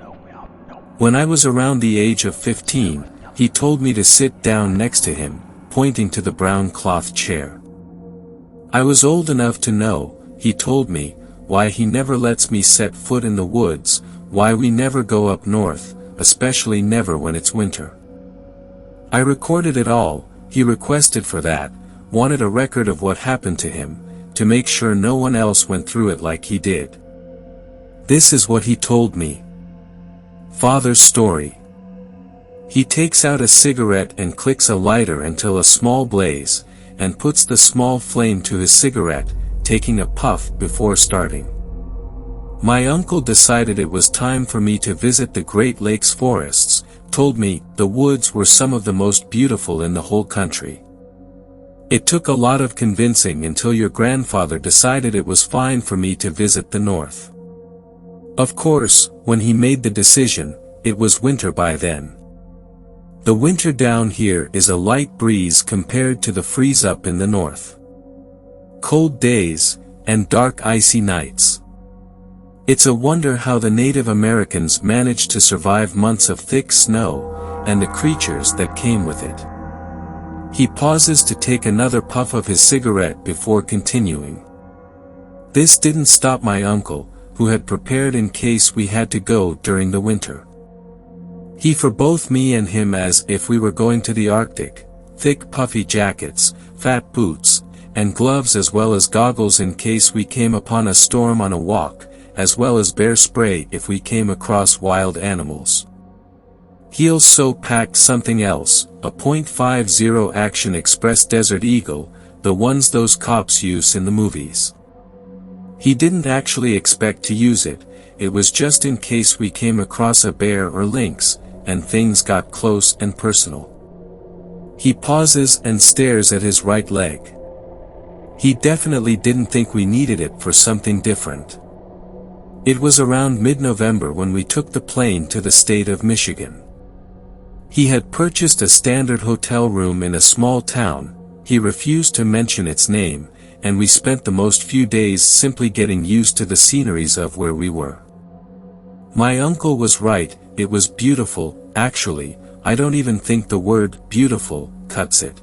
When I was around the age of 15, he told me to sit down next to him, pointing to the brown cloth chair. I was old enough to know, he told me, why he never lets me set foot in the woods, why we never go up north, especially never when it's winter. I recorded it all, he requested for that, wanted a record of what happened to him, to make sure no one else went through it like he did. This is what he told me. Father's story. He takes out a cigarette and clicks a lighter until a small blaze, and puts the small flame to his cigarette, taking a puff before starting. My uncle decided it was time for me to visit the Great Lakes forests, told me the woods were some of the most beautiful in the whole country. It took a lot of convincing until your grandfather decided it was fine for me to visit the north. Of course, when he made the decision, it was winter by then. The winter down here is a light breeze compared to the freeze up in the north. Cold days, and dark icy nights. It's a wonder how the Native Americans managed to survive months of thick snow, and the creatures that came with it. He pauses to take another puff of his cigarette before continuing. This didn't stop my uncle, who had prepared in case we had to go during the winter. He for both me and him as if we were going to the Arctic, thick puffy jackets, fat boots, and gloves as well as goggles in case we came upon a storm on a walk, as well as bear spray if we came across wild animals. He also packed something else, a .50 Action Express Desert Eagle, the ones those cops use in the movies. He didn't actually expect to use it, it was just in case we came across a bear or lynx, and things got close and personal. He pauses and stares at his right leg. He definitely didn't think we needed it for something different. It was around mid-November when we took the plane to the state of Michigan. He had purchased a standard hotel room in a small town, he refused to mention its name, and we spent the most few days simply getting used to the sceneries of where we were. My uncle was right, it was beautiful, actually, I don't even think the word beautiful cuts it.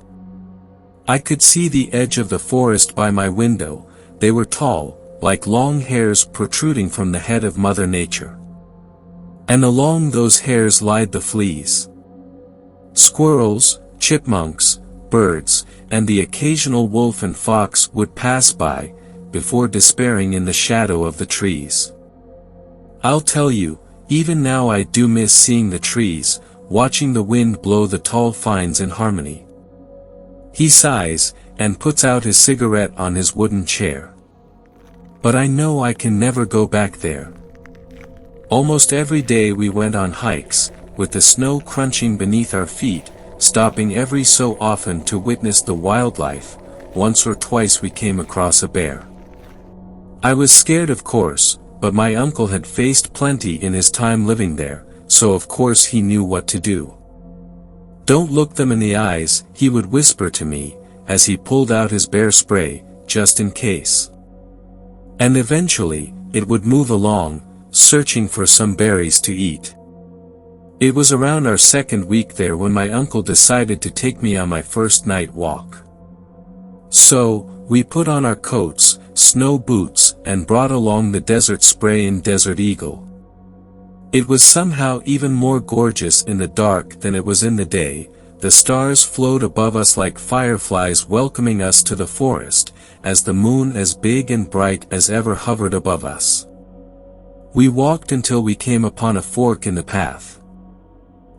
I could see the edge of the forest by my window, they were tall, like long hairs protruding from the head of Mother Nature. And along those hairs lied the fleas. Squirrels, chipmunks, birds, and the occasional wolf and fox would pass by, before despairing in the shadow of the trees. I'll tell you, even now I do miss seeing the trees, watching the wind blow the tall pines in harmony. He sighs, and puts out his cigarette on his wooden chair. But I know I can never go back there. Almost every day we went on hikes, with the snow crunching beneath our feet, stopping every so often to witness the wildlife. Once or twice we came across a bear. I was scared of course, but my uncle had faced plenty in his time living there, so of course he knew what to do. Don't look them in the eyes, he would whisper to me, as he pulled out his bear spray, just in case. And eventually, it would move along, searching for some berries to eat. It was around our second week there when my uncle decided to take me on my first night walk. So, we put on our coats, snow boots, and brought along the desert spray and Desert Eagle. It was somehow even more gorgeous in the dark than it was in the day, the stars flowed above us like fireflies welcoming us to the forest, as the moon as big and bright as ever hovered above us. We walked until we came upon a fork in the path.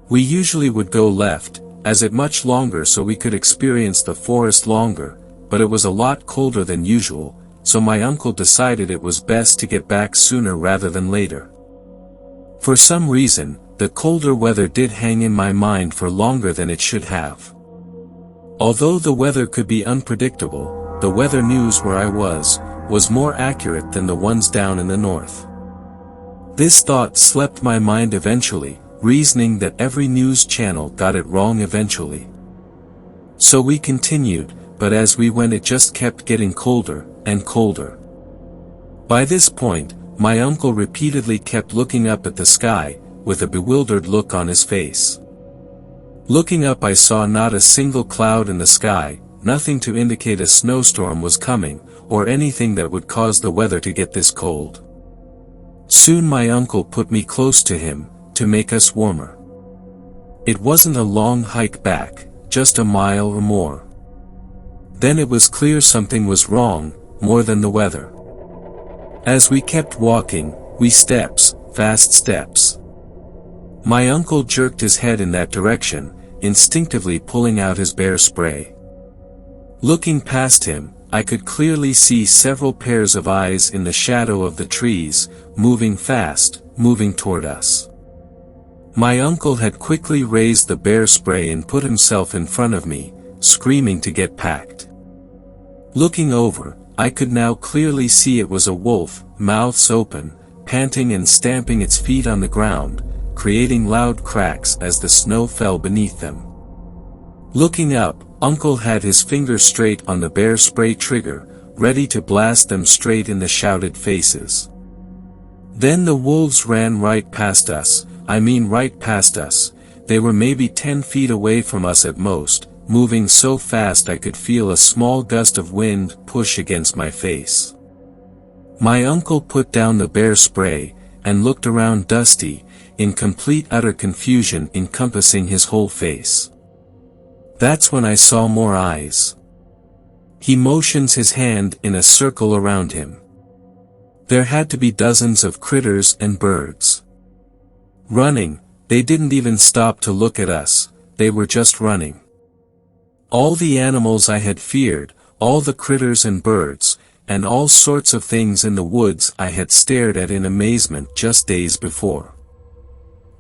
We usually would go left, as it much longer so we could experience the forest longer, but it was a lot colder than usual, so my uncle decided it was best to get back sooner rather than later. For some reason, the colder weather did hang in my mind for longer than it should have. Although the weather could be unpredictable, the weather news where I was more accurate than the ones down in the north. This thought swept my mind eventually, reasoning that every news channel got it wrong eventually. So we continued, but as we went it just kept getting colder and colder. By this point, my uncle repeatedly kept looking up at the sky, with a bewildered look on his face. Looking up I saw not a single cloud in the sky, nothing to indicate a snowstorm was coming, or anything that would cause the weather to get this cold. Soon my uncle put me close to him, to make us warmer. It wasn't a long hike back, just a mile or more. Then it was clear something was wrong, more than the weather. As we kept walking, fast steps. My uncle jerked his head in that direction, instinctively pulling out his bear spray. Looking past him, I could clearly see several pairs of eyes in the shadow of the trees, moving fast, moving toward us. My uncle had quickly raised the bear spray and put himself in front of me, screaming to get packed. Looking over, I could now clearly see it was a wolf, mouths open, panting and stamping its feet on the ground, creating loud cracks as the snow fell beneath them. Looking up, Uncle had his finger straight on the bear spray trigger, ready to blast them straight in the shouted faces. Then the wolves ran right past us, right past us. They were maybe 10 feet away from us at most, moving so fast I could feel a small gust of wind push against my face. My uncle put down the bear spray, and looked around Dusty, in complete utter confusion encompassing his whole face. That's when I saw more eyes. He motions his hand in a circle around him. There had to be dozens of critters and birds. Running, they didn't even stop to look at us, they were just running. All the animals I had feared, all the critters and birds, and all sorts of things in the woods I had stared at in amazement just days before.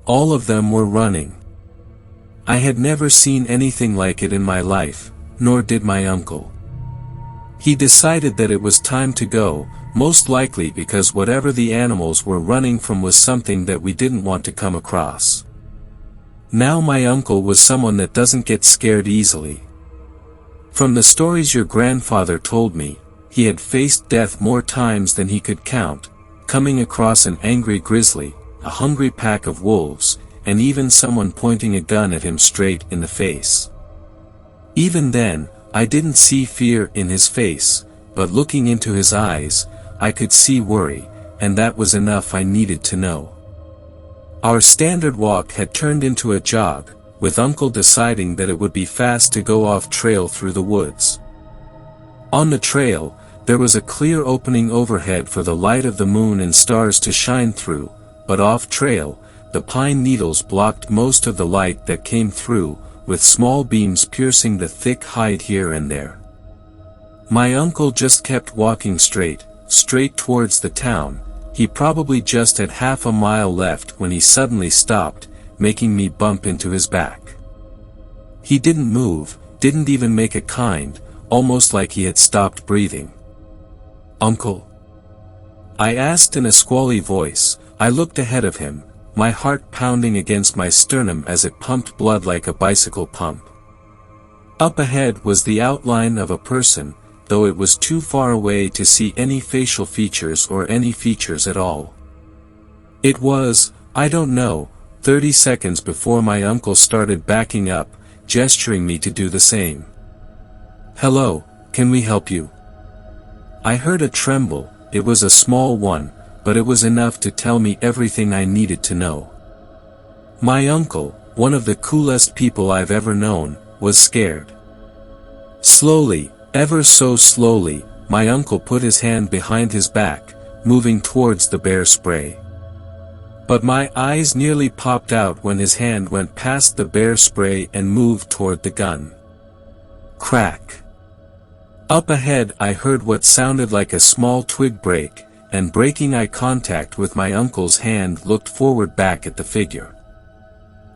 All of them were running. I had never seen anything like it in my life, nor did my uncle. He decided that it was time to go, most likely because whatever the animals were running from was something that we didn't want to come across. Now my uncle was someone that doesn't get scared easily. From the stories your grandfather told me, he had faced death more times than he could count, coming across an angry grizzly, a hungry pack of wolves, and even someone pointing a gun at him straight in the face. Even then, I didn't see fear in his face, but looking into his eyes, I could see worry, and that was enough I needed to know. Our standard walk had turned into a jog, with Uncle deciding that it would be fast to go off trail through the woods. On the trail, there was a clear opening overhead for the light of the moon and stars to shine through, but off trail, the pine needles blocked most of the light that came through, with small beams piercing the thick hide here and there. My uncle just kept walking straight towards the town. He probably just had half a mile left when he suddenly stopped, making me bump into his back. He didn't move, didn't even make a kind, almost like he had stopped breathing. "Uncle?" I asked in a squally voice. I looked ahead of him, my heart pounding against my sternum as it pumped blood like a bicycle pump. Up ahead was the outline of a person, though it was too far away to see any facial features or any features at all. It was, I don't know, 30 seconds before my uncle started backing up, gesturing me to do the same. "Hello, can we help you?" I heard a tremble. It was a small one, but it was enough to tell me everything I needed to know. My uncle, one of the coolest people I've ever known, was scared. Slowly, ever so slowly, my uncle put his hand behind his back, moving towards the bear spray. But my eyes nearly popped out when his hand went past the bear spray and moved toward the gun. Crack. Up ahead I heard what sounded like a small twig break, and breaking eye contact with my uncle's hand looked forward back at the figure.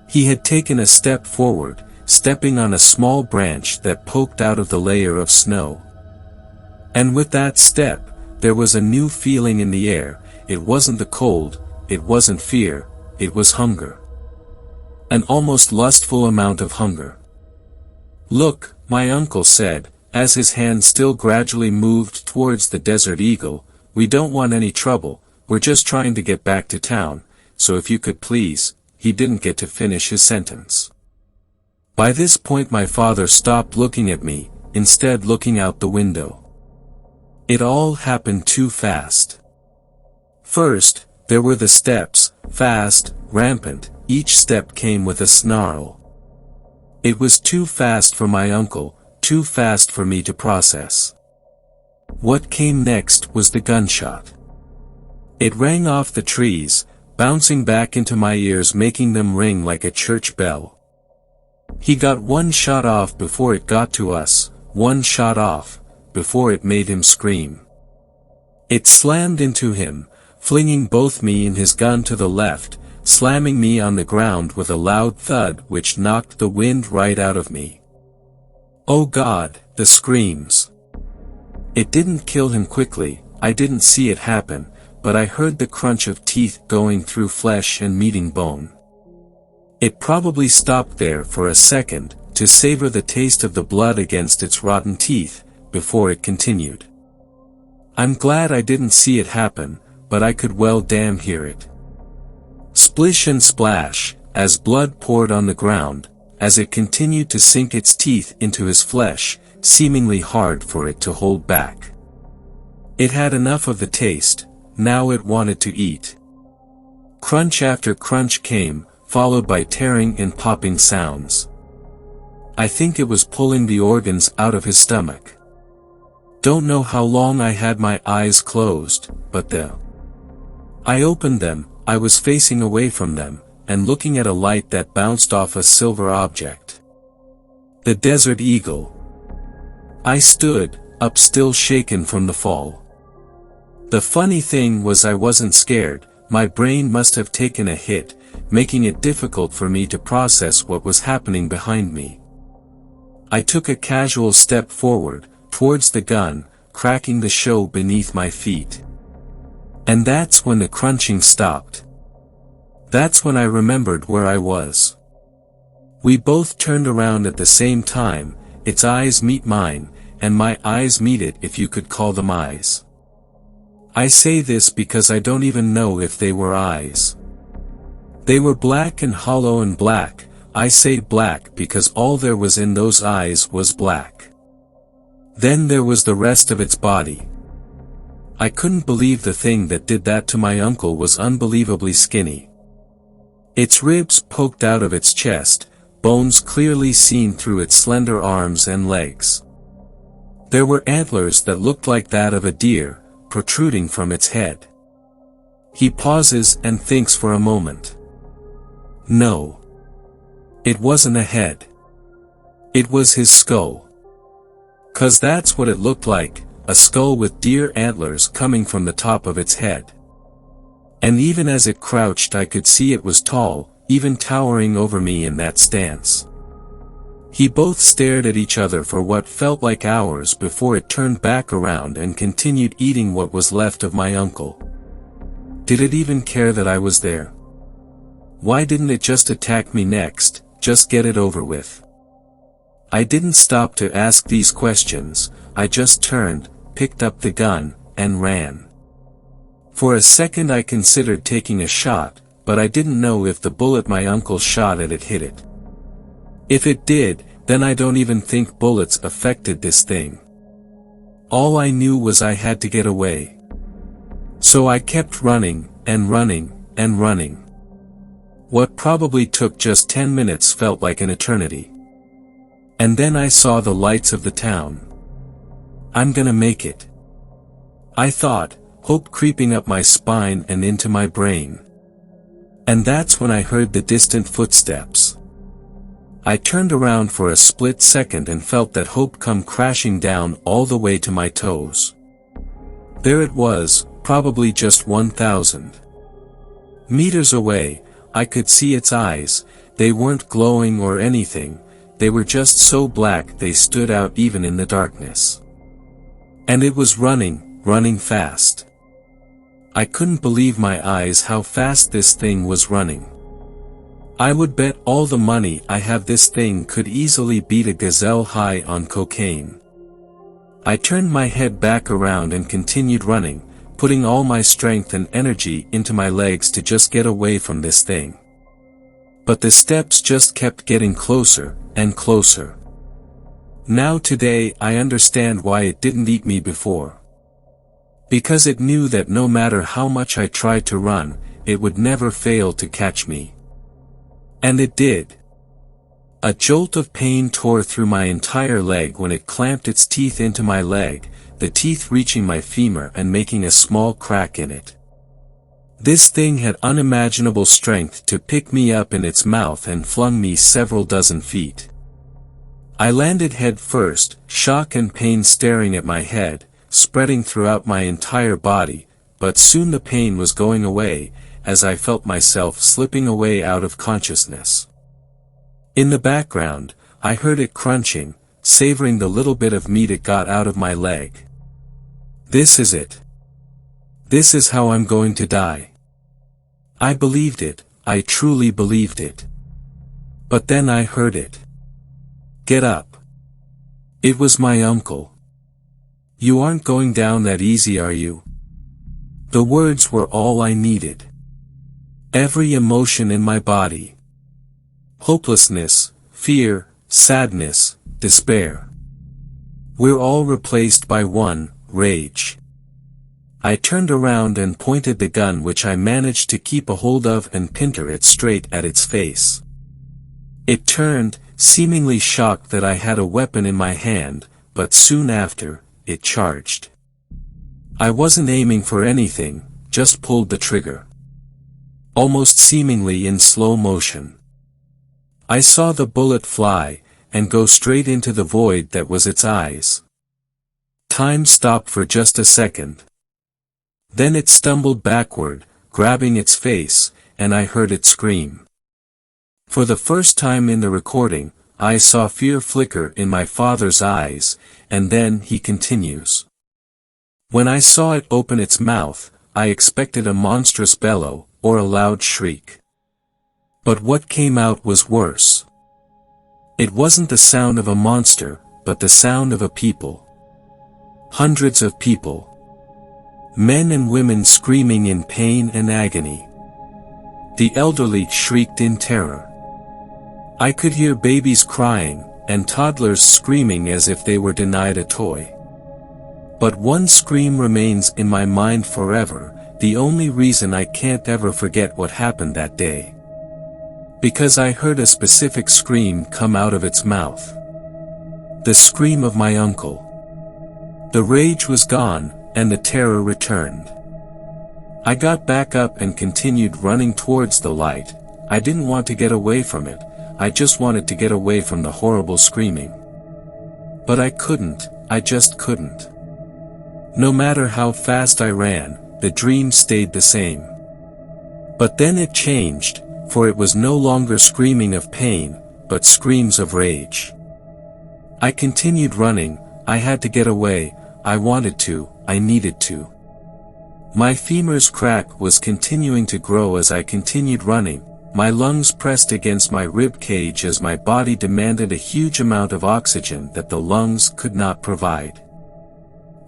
He had taken a step forward, stepping on a small branch that poked out of the layer of snow. And with that step, there was a new feeling in the air. It wasn't the cold, it wasn't fear, it was hunger. An almost lustful amount of hunger. "Look," my uncle said, as his hand still gradually moved towards the desert eagle, "we don't want any trouble, we're just trying to get back to town, so if you could please," he didn't get to finish his sentence. By this point my father stopped looking at me, instead looking out the window. It all happened too fast. First, there were the steps, fast, rampant, each step came with a snarl. It was too fast for my uncle, too fast for me to process. What came next was the gunshot. It rang off the trees, bouncing back into my ears, making them ring like a church bell. He got one shot off before it got to us, one shot off, before it made him scream. It slammed into him, flinging both me and his gun to the left, slamming me on the ground with a loud thud which knocked the wind right out of me. Oh God, the screams. It didn't kill him quickly, I didn't see it happen, but I heard the crunch of teeth going through flesh and meeting bone. It probably stopped there for a second, to savor the taste of the blood against its rotten teeth, before it continued. I'm glad I didn't see it happen, but I could well damn hear it. Splish and splash, as blood poured on the ground, as it continued to sink its teeth into his flesh, seemingly hard for it to hold back. It had enough of the taste, now it wanted to eat. Crunch after crunch came, followed by tearing and popping sounds. I think it was pulling the organs out of his stomach. Don't know how long I had my eyes closed, but I opened them, I was facing away from them, and looking at a light that bounced off a silver object. The desert eagle. I stood, up still shaken from the fall. The funny thing was I wasn't scared, my brain must have taken a hit, making it difficult for me to process what was happening behind me. I took a casual step forward, towards the gun, cracking the show beneath my feet. And that's when the crunching stopped. That's when I remembered where I was. We both turned around at the same time, its eyes meet mine, and my eyes meet it, if you could call them eyes. I say this because I don't even know if they were eyes. They were black and hollow and black. I say black because all there was in those eyes was black. Then there was the rest of its body. I couldn't believe the thing that did that to my uncle was unbelievably skinny. Its ribs poked out of its chest, bones clearly seen through its slender arms and legs. There were antlers that looked like that of a deer, protruding from its head. He pauses and thinks for a moment. No. It wasn't a head. It was his skull. 'Cause that's what it looked like, a skull with deer antlers coming from the top of its head. And even as it crouched I could see it was tall, even towering over me in that stance. He both stared at each other for what felt like hours before it turned back around and continued eating what was left of my uncle. Did it even care that I was there? Why didn't it just attack me next, just get it over with? I didn't stop to ask these questions, I just turned, picked up the gun, and ran. For a second I considered taking a shot, but I didn't know if the bullet my uncle shot at it hit it. If it did, then I don't even think bullets affected this thing. All I knew was I had to get away. So I kept running, and running, and running. What probably took just 10 minutes felt like an eternity. And then I saw the lights of the town. I'm gonna make it. I thought, hope creeping up my spine and into my brain. And that's when I heard the distant footsteps. I turned around for a split second and felt that hope come crashing down all the way to my toes. There it was, probably just 1,000 meters away. I could see its eyes, they weren't glowing or anything, they were just so black they stood out even in the darkness. And it was running, running fast. I couldn't believe my eyes how fast this thing was running. I would bet all the money I have this thing could easily beat a gazelle high on cocaine. I turned my head back around and continued running, putting all my strength and energy into my legs to just get away from this thing. But the steps just kept getting closer and closer. Now today I understand why it didn't eat me before. Because it knew that no matter how much I tried to run, it would never fail to catch me. And it did. A jolt of pain tore through my entire leg when it clamped its teeth into my leg, the teeth reaching my femur and making a small crack in it. This thing had unimaginable strength to pick me up in its mouth and flung me several dozen feet. I landed head first, shock and pain staring at my head, spreading throughout my entire body, but soon the pain was going away, as I felt myself slipping away out of consciousness. In the background, I heard it crunching, savoring the little bit of meat it got out of my leg. This is it. This is how I'm going to die. I believed it, I truly believed it. But then I heard it. Get up. It was my uncle. You aren't going down that easy, are you? The words were all I needed. Every emotion in my body. Hopelessness, fear, sadness, despair. We're all replaced by one, rage. I turned around and pointed the gun which I managed to keep a hold of and pinter it straight at its face. It turned, seemingly shocked that I had a weapon in my hand, but soon after, it charged. I wasn't aiming for anything, just pulled the trigger. Almost seemingly in slow motion. I saw the bullet fly, and go straight into the void that was its eyes. Time stopped for just a second. Then it stumbled backward, grabbing its face, and I heard it scream. For the first time in the recording, I saw fear flicker in my father's eyes, and then he continues. When I saw it open its mouth, I expected a monstrous bellow, or a loud shriek. But what came out was worse. It wasn't the sound of a monster, but the sound of a people. Hundreds of people. Men and women screaming in pain and agony. The elderly shrieked in terror. I could hear babies crying, and toddlers screaming as if they were denied a toy. But one scream remains in my mind forever, the only reason I can't ever forget what happened that day. Because I heard a specific scream come out of its mouth. The scream of my uncle. The rage was gone, and the terror returned. I got back up and continued running towards the light. I didn't want to get away from it, I just wanted to get away from the horrible screaming. But I couldn't, I just couldn't. No matter how fast I ran, the dream stayed the same. But then it changed, for it was no longer screaming of pain, but screams of rage. I continued running, I had to get away, I wanted to, I needed to. My femur's crack was continuing to grow as I continued running, my lungs pressed against my rib cage as my body demanded a huge amount of oxygen that the lungs could not provide.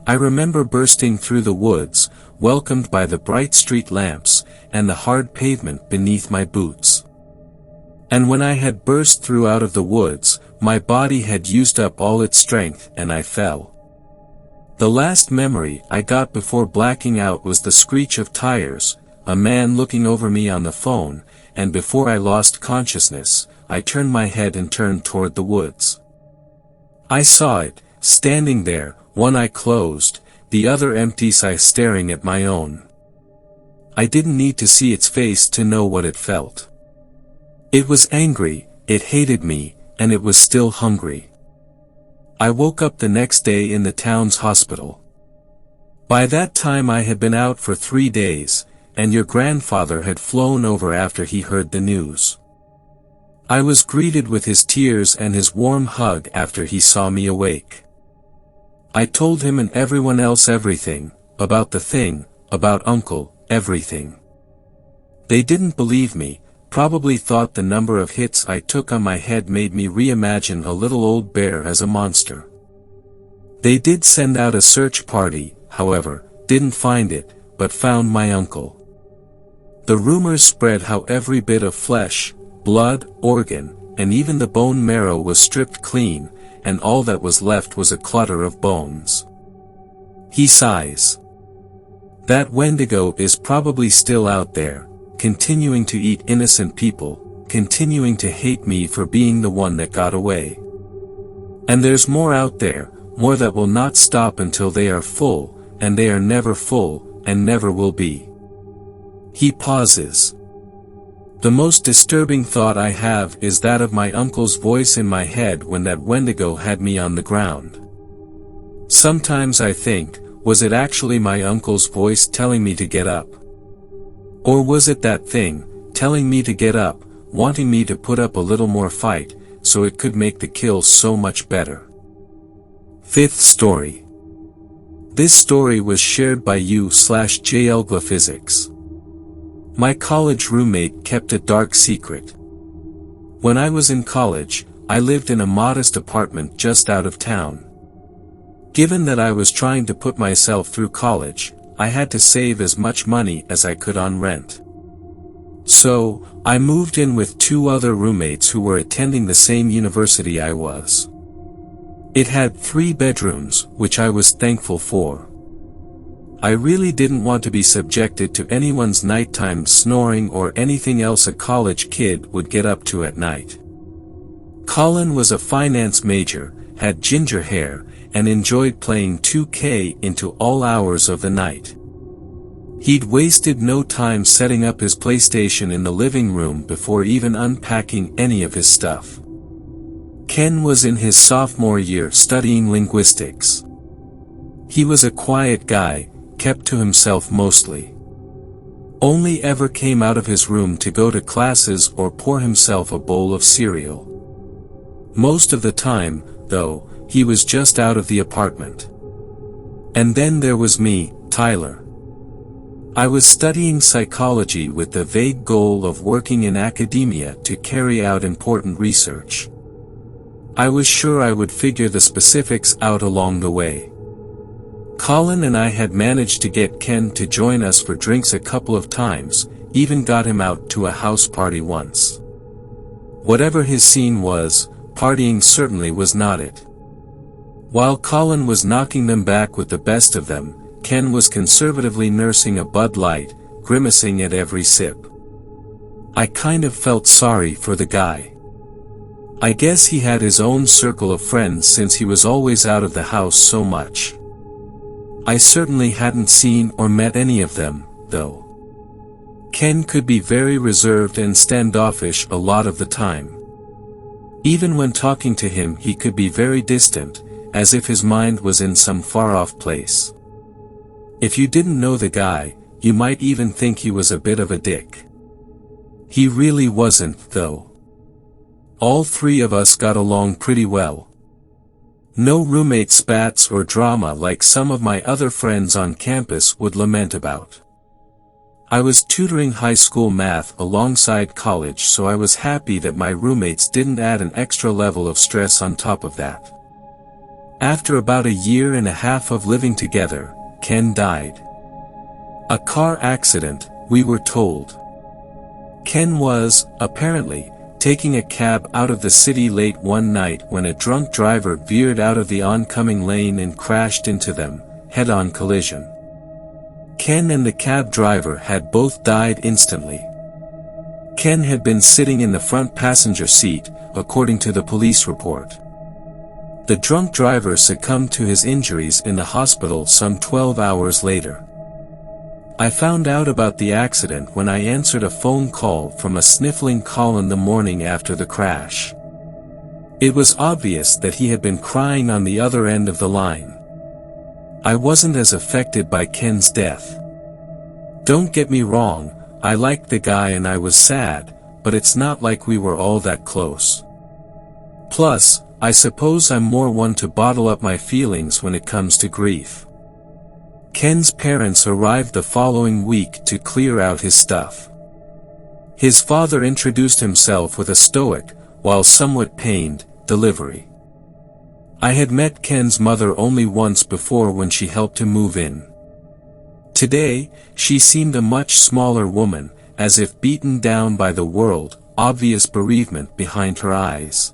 I remember bursting through the woods, welcomed by the bright street lamps, and the hard pavement beneath my boots. And when I had burst through out of the woods, my body had used up all its strength and I fell. The last memory I got before blacking out was the screech of tires, a man looking over me on the phone, and before I lost consciousness, I turned my head and turned toward the woods. I saw it, standing there, one eye closed, the other empty eye staring at my own. I didn't need to see its face to know what it felt. It was angry, it hated me, and it was still hungry. I woke up the next day in the town's hospital. By that time I had been out for 3 days, and your grandfather had flown over after he heard the news. I was greeted with his tears and his warm hug after he saw me awake. I told him and everyone else everything, about the thing, about Uncle, everything. They didn't believe me, probably thought the number of hits I took on my head made me reimagine a little old bear as a monster. They did send out a search party, however, didn't find it, but found my uncle. The rumors spread how every bit of flesh, blood, organ, and even the bone marrow was stripped clean, and all that was left was a clutter of bones. He sighs. That Wendigo is probably still out there, continuing to eat innocent people, continuing to hate me for being the one that got away. And there's more out there, more that will not stop until they are full, and they are never full, and never will be. He pauses. The most disturbing thought I have is that of my uncle's voice in my head when that Wendigo had me on the ground. Sometimes I think, was it actually my uncle's voice telling me to get up? Or was it that thing, telling me to get up, wanting me to put up a little more fight, so it could make the kill so much better? Fifth story. This story was shared by u/JLGlaPhysics. My college roommate kept a dark secret. When I was in college, I lived in a modest apartment just out of town. Given that I was trying to put myself through college, I had to save as much money as I could on rent. So, I moved in with 2 other roommates who were attending the same university I was. It had 3 bedrooms, which I was thankful for. I really didn't want to be subjected to anyone's nighttime snoring or anything else a college kid would get up to at night. Colin was a finance major, had ginger hair, and enjoyed playing 2K into all hours of the night. He'd wasted no time setting up his PlayStation in the living room before even unpacking any of his stuff. Ken was in his sophomore year studying linguistics. He was a quiet guy, kept to himself mostly. Only ever came out of his room to go to classes or pour himself a bowl of cereal. Most of the time, though, he was just out of the apartment. And then there was me, Tyler. I was studying psychology with the vague goal of working in academia to carry out important research. I was sure I would figure the specifics out along the way. Colin and I had managed to get Ken to join us for drinks a couple of times, even got him out to a house party once. Whatever his scene was, partying certainly was not it. While Colin was knocking them back with the best of them, Ken was conservatively nursing a Bud Light, grimacing at every sip. I kind of felt sorry for the guy. I guess he had his own circle of friends since he was always out of the house so much. I certainly hadn't seen or met any of them, though. Ken could be very reserved and standoffish a lot of the time. Even when talking to him he could be very distant, as if his mind was in some far-off place. If you didn't know the guy, you might even think he was a bit of a dick. He really wasn't, though. All 3 of us got along pretty well. No roommate spats or drama like some of my other friends on campus would lament about. I was tutoring high school math alongside college, so I was happy that my roommates didn't add an extra level of stress on top of that. After about a year and a half of living together, Ken died. A car accident, we were told. Ken was, apparently, taking a cab out of the city late one night when a drunk driver veered out of the oncoming lane and crashed into them, head-on collision. Ken and the cab driver had both died instantly. Ken had been sitting in the front passenger seat, according to the police report. The drunk driver succumbed to his injuries in the hospital some 12 hours later. I found out about the accident when I answered a phone call from a sniffling Colin the morning after the crash. It was obvious that he had been crying on the other end of the line. I wasn't as affected by Ken's death. Don't get me wrong, I liked the guy and I was sad, but it's not like we were all that close. Plus, I suppose I'm more one to bottle up my feelings when it comes to grief. Ken's parents arrived the following week to clear out his stuff. His father introduced himself with a stoic, while somewhat pained, delivery. I had met Ken's mother only once before when she helped him move in. Today, she seemed a much smaller woman, as if beaten down by the world, obvious bereavement behind her eyes.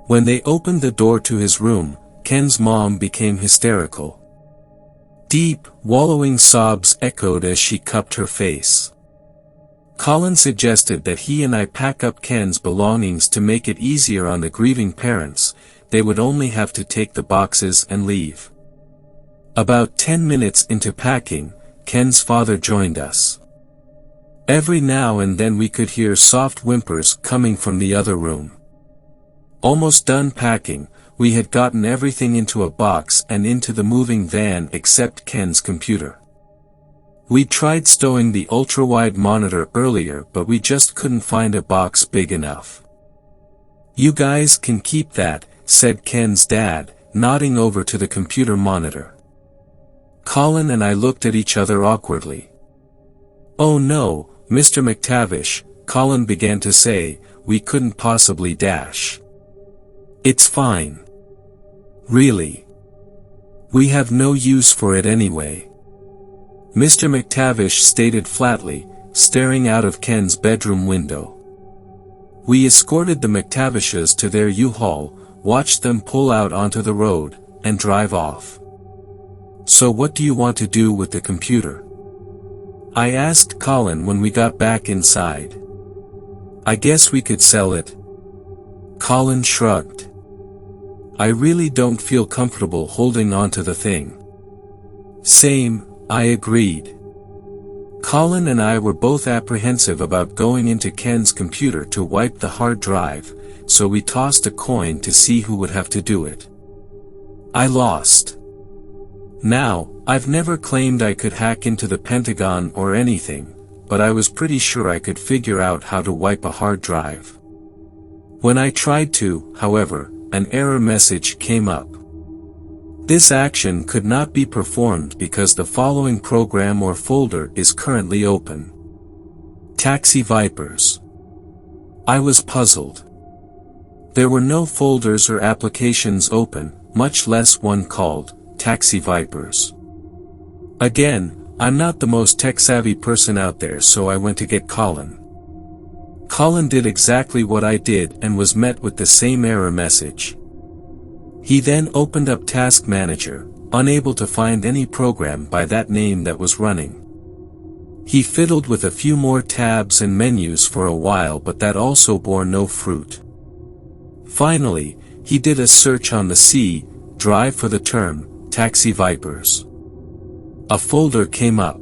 When they opened the door to his room, Ken's mom became hysterical. Deep, wallowing sobs echoed as she cupped her face. Colin suggested that he and I pack up Ken's belongings to make it easier on the grieving parents. They would only have to take the boxes and leave. About 10 minutes into packing, Ken's father joined us. Every now and then we could hear soft whimpers coming from the other room. Almost done packing, we had gotten everything into a box and into the moving van except Ken's computer. We tried stowing the ultra-wide monitor earlier, but we just couldn't find a box big enough. "You guys can keep that," said Ken's dad, nodding over to the computer monitor. Colin and I looked at each other awkwardly. "Oh no, Mr. McTavish," Colin began to say, "we couldn't possibly dash. It's fine. Really. We have no use for it anyway," Mr. McTavish stated flatly, staring out of Ken's bedroom window. We escorted the McTavishes to their U-Haul, watched them pull out onto the road, and drive off. "So what do you want to do with the computer?" I asked Colin when we got back inside. "I guess we could sell it." Colin shrugged. "I really don't feel comfortable holding onto the thing." "Same," I agreed. Colin and I were both apprehensive about going into Ken's computer to wipe the hard drive, so we tossed a coin to see who would have to do it. I lost. Now, I've never claimed I could hack into the Pentagon or anything, but I was pretty sure I could figure out how to wipe a hard drive. When I tried to, however, an error message came up. This action could not be performed because the following program or folder is currently open. Taxi Vipers. I was puzzled. There were no folders or applications open, much less one called Taxi Vipers. Again, I'm not the most tech-savvy person out there, so I went to get Colin. Colin did exactly what I did and was met with the same error message. He then opened up Task Manager, unable to find any program by that name that was running. He fiddled with a few more tabs and menus for a while, but that also bore no fruit. Finally, he did a search on the C drive for the term, Taxi Vipers. A folder came up.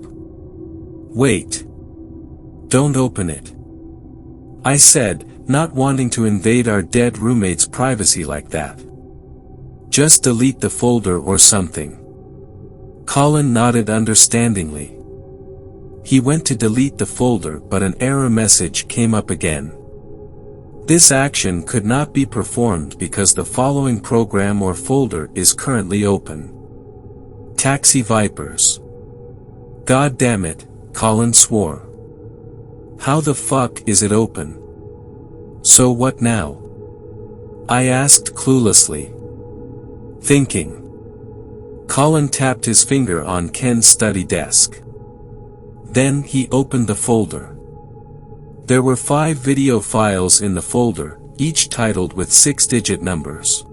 "Wait. Don't open it," I said, not wanting to invade our dead roommate's privacy like that. "Just delete the folder or something." Colin nodded understandingly. He went to delete the folder, but an error message came up again. This action could not be performed because the following program or folder is currently open. Taxi Vipers. God damn it, Colin swore. How the fuck is it open? So what now? I asked cluelessly. Thinking. Colin tapped his finger on Ken's study desk. Then he opened the folder. There were 5 video files in the folder, each titled with 6-digit numbers.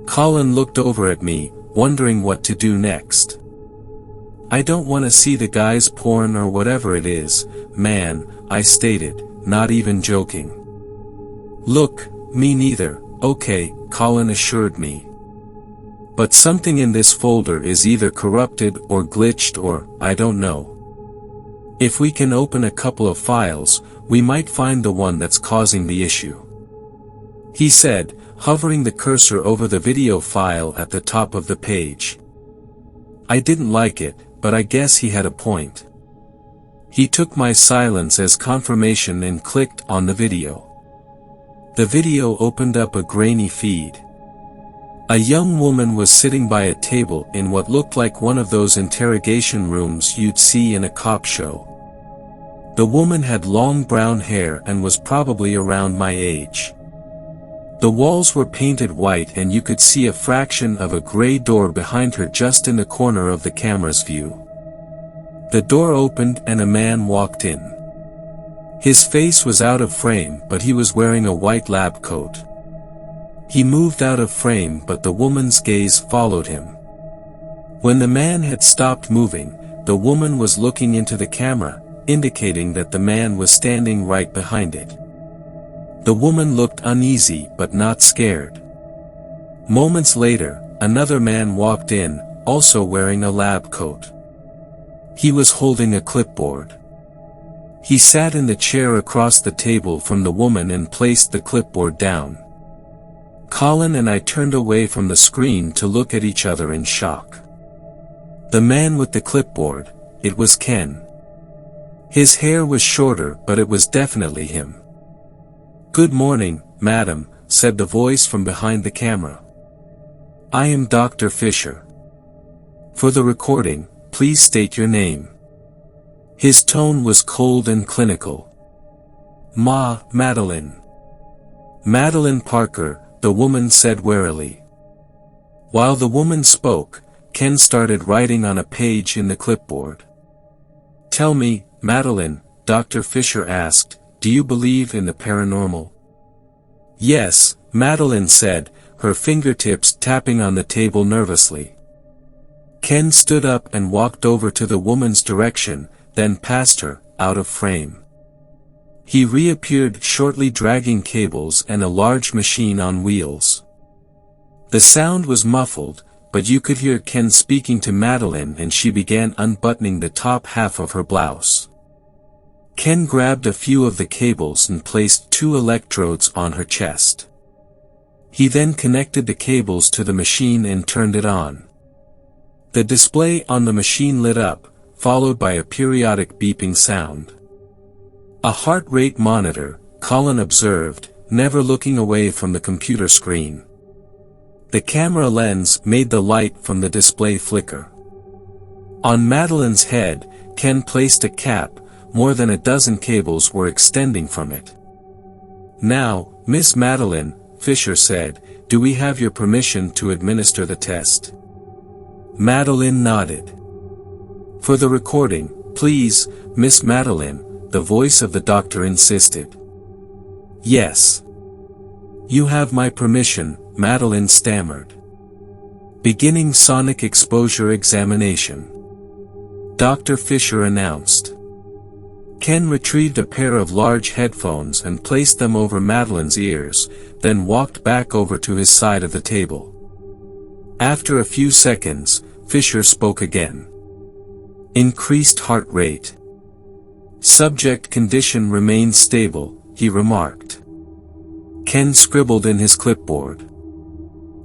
Colin looked over at me, wondering what to do next. "I don't want to see the guy's porn or whatever it is, man," I stated, not even joking. "Look, me neither, okay," Colin assured me. "But something in this folder is either corrupted or glitched or, I don't know. If we can open a couple of files, we might find the one that's causing the issue," he said, hovering the cursor over the video file at the top of the page. I didn't like it, but I guess he had a point. He took my silence as confirmation and clicked on the video. The video opened up a grainy feed. A young woman was sitting by a table in what looked like one of those interrogation rooms you'd see in a cop show. The woman had long brown hair and was probably around my age. The walls were painted white and you could see a fraction of a gray door behind her just in the corner of the camera's view. The door opened and a man walked in. His face was out of frame but he was wearing a white lab coat. He moved out of frame but the woman's gaze followed him. When the man had stopped moving, the woman was looking into the camera, indicating that the man was standing right behind it. The woman looked uneasy but not scared. Moments later, another man walked in, also wearing a lab coat. He was holding a clipboard. He sat in the chair across the table from the woman and placed the clipboard down. Colin and I turned away from the screen to look at each other in shock. The man with the clipboard, it was Ken. His hair was shorter but it was definitely him. "Good morning, madam," said the voice from behind the camera. "I am Dr. Fisher. For the recording, please state your name." His tone was cold and clinical. Madeline. "Madeline Parker," the woman said warily. While the woman spoke, Ken started writing on a page in the clipboard. "Tell me, Madeline," Dr. Fisher asked, "do you believe in the paranormal?" "Yes," Madeline said, her fingertips tapping on the table nervously. Ken stood up and walked over to the woman's direction, then past her, out of frame. He reappeared shortly dragging cables and a large machine on wheels. The sound was muffled, but you could hear Ken speaking to Madeline and she began unbuttoning the top half of her blouse. Ken grabbed a few of the cables and placed 2 electrodes on her chest. He then connected the cables to the machine and turned it on. The display on the machine lit up, followed by a periodic beeping sound. "A heart rate monitor," Colin observed, never looking away from the computer screen. The camera lens made the light from the display flicker. On Madeline's head, Ken placed a cap, more than a dozen cables were extending from it. "Now, Miss Madeline," Fisher said, "do we have your permission to administer the test?" Madeline nodded. "For the recording, please, Miss Madeline," the voice of the doctor insisted. "Yes. You have my permission," Madeline stammered. "Beginning sonic exposure examination," Dr. Fisher announced. Ken retrieved a pair of large headphones and placed them over Madeline's ears, then walked back over to his side of the table. After a few seconds, Fisher spoke again. "Increased heart rate. Subject condition remains stable," he remarked. Ken scribbled in his clipboard.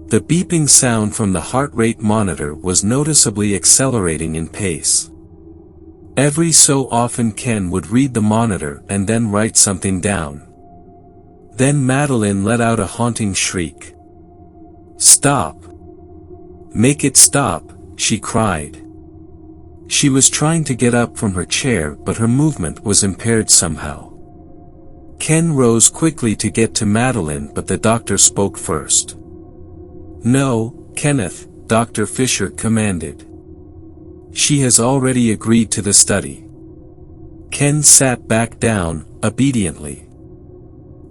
The beeping sound from the heart rate monitor was noticeably accelerating in pace. Every so often Ken would read the monitor and then write something down. Then Madeline let out a haunting shriek. "Stop! Make it stop!" she cried. She was trying to get up from her chair but her movement was impaired somehow. Ken rose quickly to get to Madeline but the doctor spoke first. "No, Kenneth," Dr. Fisher commanded. "She has already agreed to the study." Ken sat back down, obediently.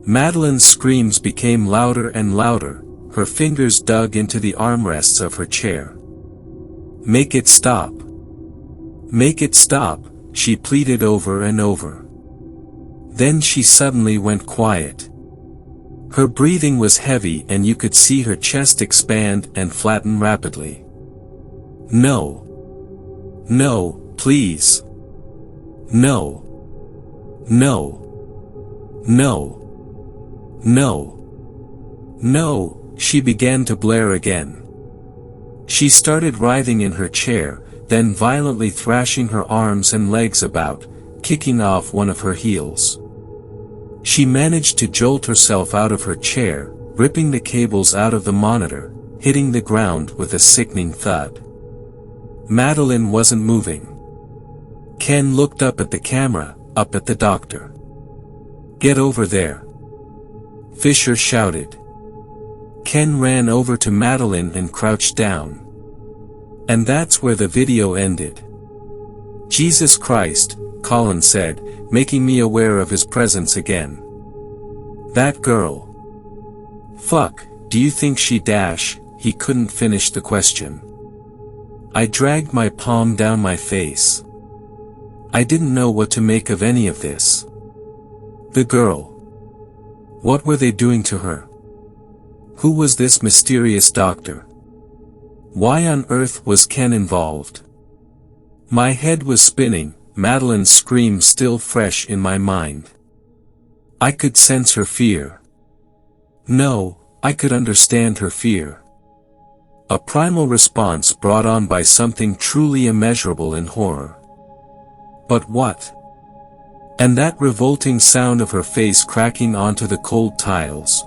Madeline's screams became louder and louder, her fingers dug into the armrests of her chair. "Make it stop! Make it stop!" she pleaded over and over. Then she suddenly went quiet. Her breathing was heavy and you could see her chest expand and flatten rapidly. "No! No, please! No! No! No! No! No!" she began to blare again. She started writhing in her chair, then violently thrashing her arms and legs about, kicking off one of her heels. She managed to jolt herself out of her chair, ripping the cables out of the monitor, hitting the ground with a sickening thud. Madeline wasn't moving. Ken looked up at the camera, up at the doctor. "Get over there!" Fisher shouted. Ken ran over to Madeline and crouched down. And that's where the video ended. "Jesus Christ," Colin said, making me aware of his presence again. "That girl. Fuck, do you think she dash?" He couldn't finish the question. I dragged my palm down my face. I didn't know what to make of any of this. The girl. What were they doing to her? Who was this mysterious doctor? Why on earth was Ken involved? My head was spinning, Madeline's scream still fresh in my mind. I could sense her fear. No, I could understand her fear. A primal response brought on by something truly immeasurable in horror. But what? And that revolting sound of her face cracking onto the cold tiles.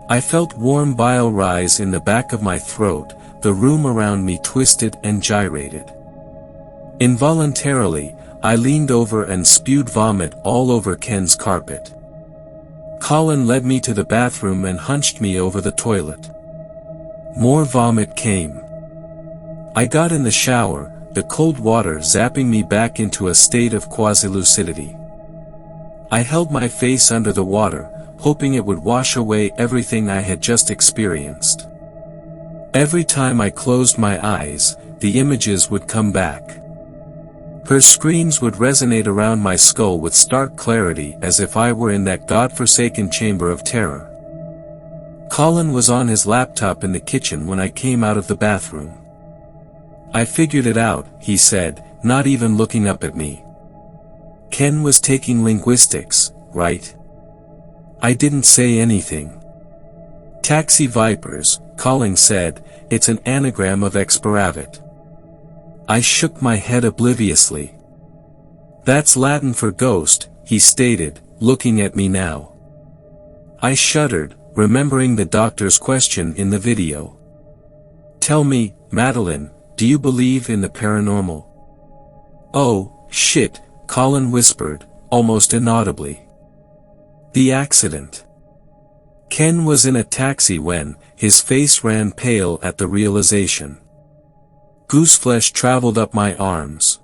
I felt warm bile rise in the back of my throat, the room around me twisted and gyrated. Involuntarily, I leaned over and spewed vomit all over Ken's carpet. Colin led me to the bathroom and hunched me over the toilet. More vomit came. I got in the shower, the cold water zapping me back into a state of quasi-lucidity. I held my face under the water, hoping it would wash away everything I had just experienced. Every time I closed my eyes, the images would come back. Her screams would resonate around my skull with stark clarity as if I were in that godforsaken chamber of terror. Colin was on his laptop in the kitchen when I came out of the bathroom. "I figured it out," he said, not even looking up at me. "Ken was taking linguistics, right?" I didn't say anything. "Taxi vipers," Colin said, "it's an anagram of expiravit." I shook my head obliviously. "That's Latin for ghost," he stated, looking at me now. I shuddered, remembering the doctor's question in the video. "Tell me, Madeline, do you believe in the paranormal?" "Oh, shit," Colin whispered, almost inaudibly. The accident. Ken was in a taxi when, his face ran pale at the realization. Gooseflesh traveled up my arms.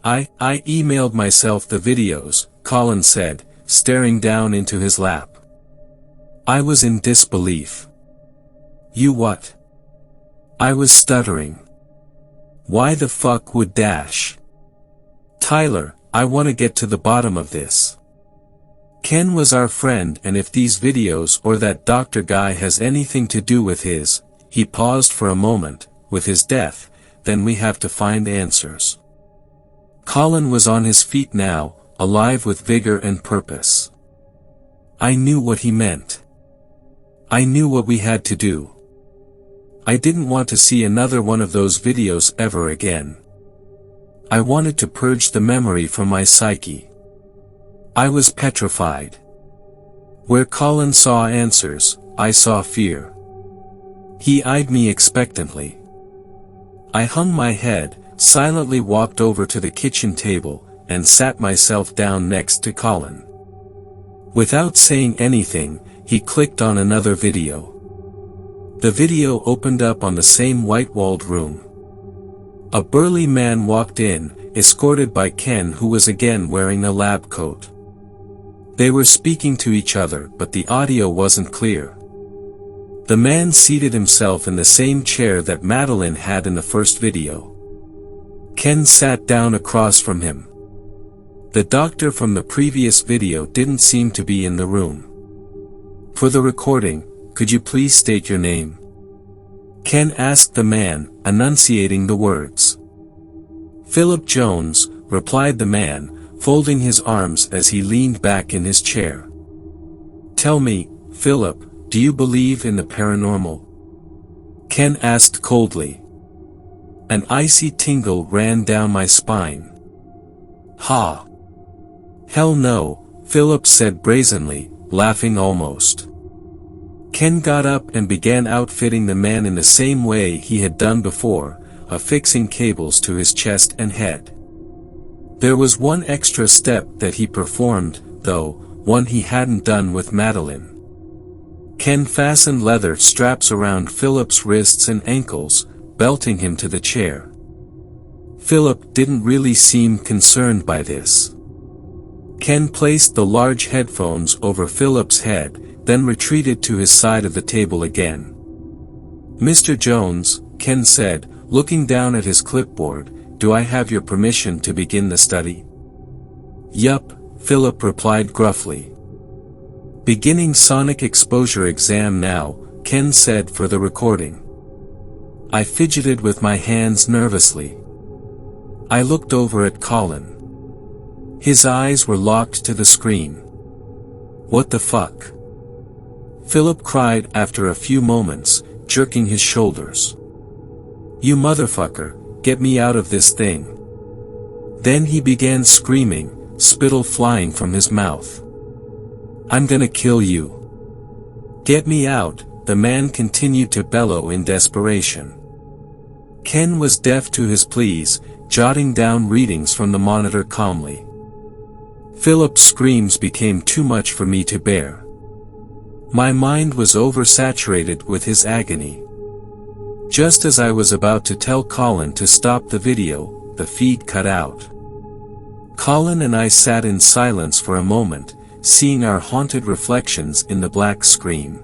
I emailed myself the videos," Colin said, staring down into his lap. I was in disbelief. "You what?" I was stuttering. "Why the fuck would Dash?" "Tyler, I want to get to the bottom of this. Ken was our friend, and if these videos or that doctor guy has anything to do with his," he paused for a moment, "with his death, then we have to find answers." Colin was on his feet now, alive with vigor and purpose. I knew what he meant. I knew what we had to do. I didn't want to see another one of those videos ever again. I wanted to purge the memory from my psyche. I was petrified. Where Colin saw answers, I saw fear. He eyed me expectantly. I hung my head, silently walked over to the kitchen table, and sat myself down next to Colin. Without saying anything, he clicked on another video. The video opened up on the same white-walled room. A burly man walked in, escorted by Ken, who was again wearing a lab coat. They were speaking to each other, but the audio wasn't clear. The man seated himself in the same chair that Madeline had in the first video. Ken sat down across from him. The doctor from the previous video didn't seem to be in the room. "For the recording, could you please state your name?" Ken asked the man, enunciating the words. "Philip Jones," replied the man, folding his arms as he leaned back in his chair. "Tell me, Philip, do you believe in the paranormal?" Ken asked coldly. An icy tingle ran down my spine. "Ha! Hell no," Philip said brazenly, laughing almost. Ken got up and began outfitting the man in the same way he had done before, affixing cables to his chest and head. There was one extra step that he performed, though, one he hadn't done with Madeline. Ken fastened leather straps around Philip's wrists and ankles, belting him to the chair. Philip didn't really seem concerned by this. Ken placed the large headphones over Philip's head, then retreated to his side of the table again. "Mr. Jones," Ken said, looking down at his clipboard, "do I have your permission to begin the study?" "Yup," Philip replied gruffly. "Beginning sonic exposure exam now," Ken said for the recording. I fidgeted with my hands nervously. I looked over at Colin. His eyes were locked to the screen. "What the fuck?" Philip cried after a few moments, jerking his shoulders. "You motherfucker, get me out of this thing." Then he began screaming, spittle flying from his mouth. "I'm gonna kill you. Get me out," the man continued to bellow in desperation. Ken was deaf to his pleas, jotting down readings from the monitor calmly. Philip's screams became too much for me to bear. My mind was oversaturated with his agony. Just as I was about to tell Colin to stop the video, the feed cut out. Colin and I sat in silence for a moment, seeing our haunted reflections in the black screen.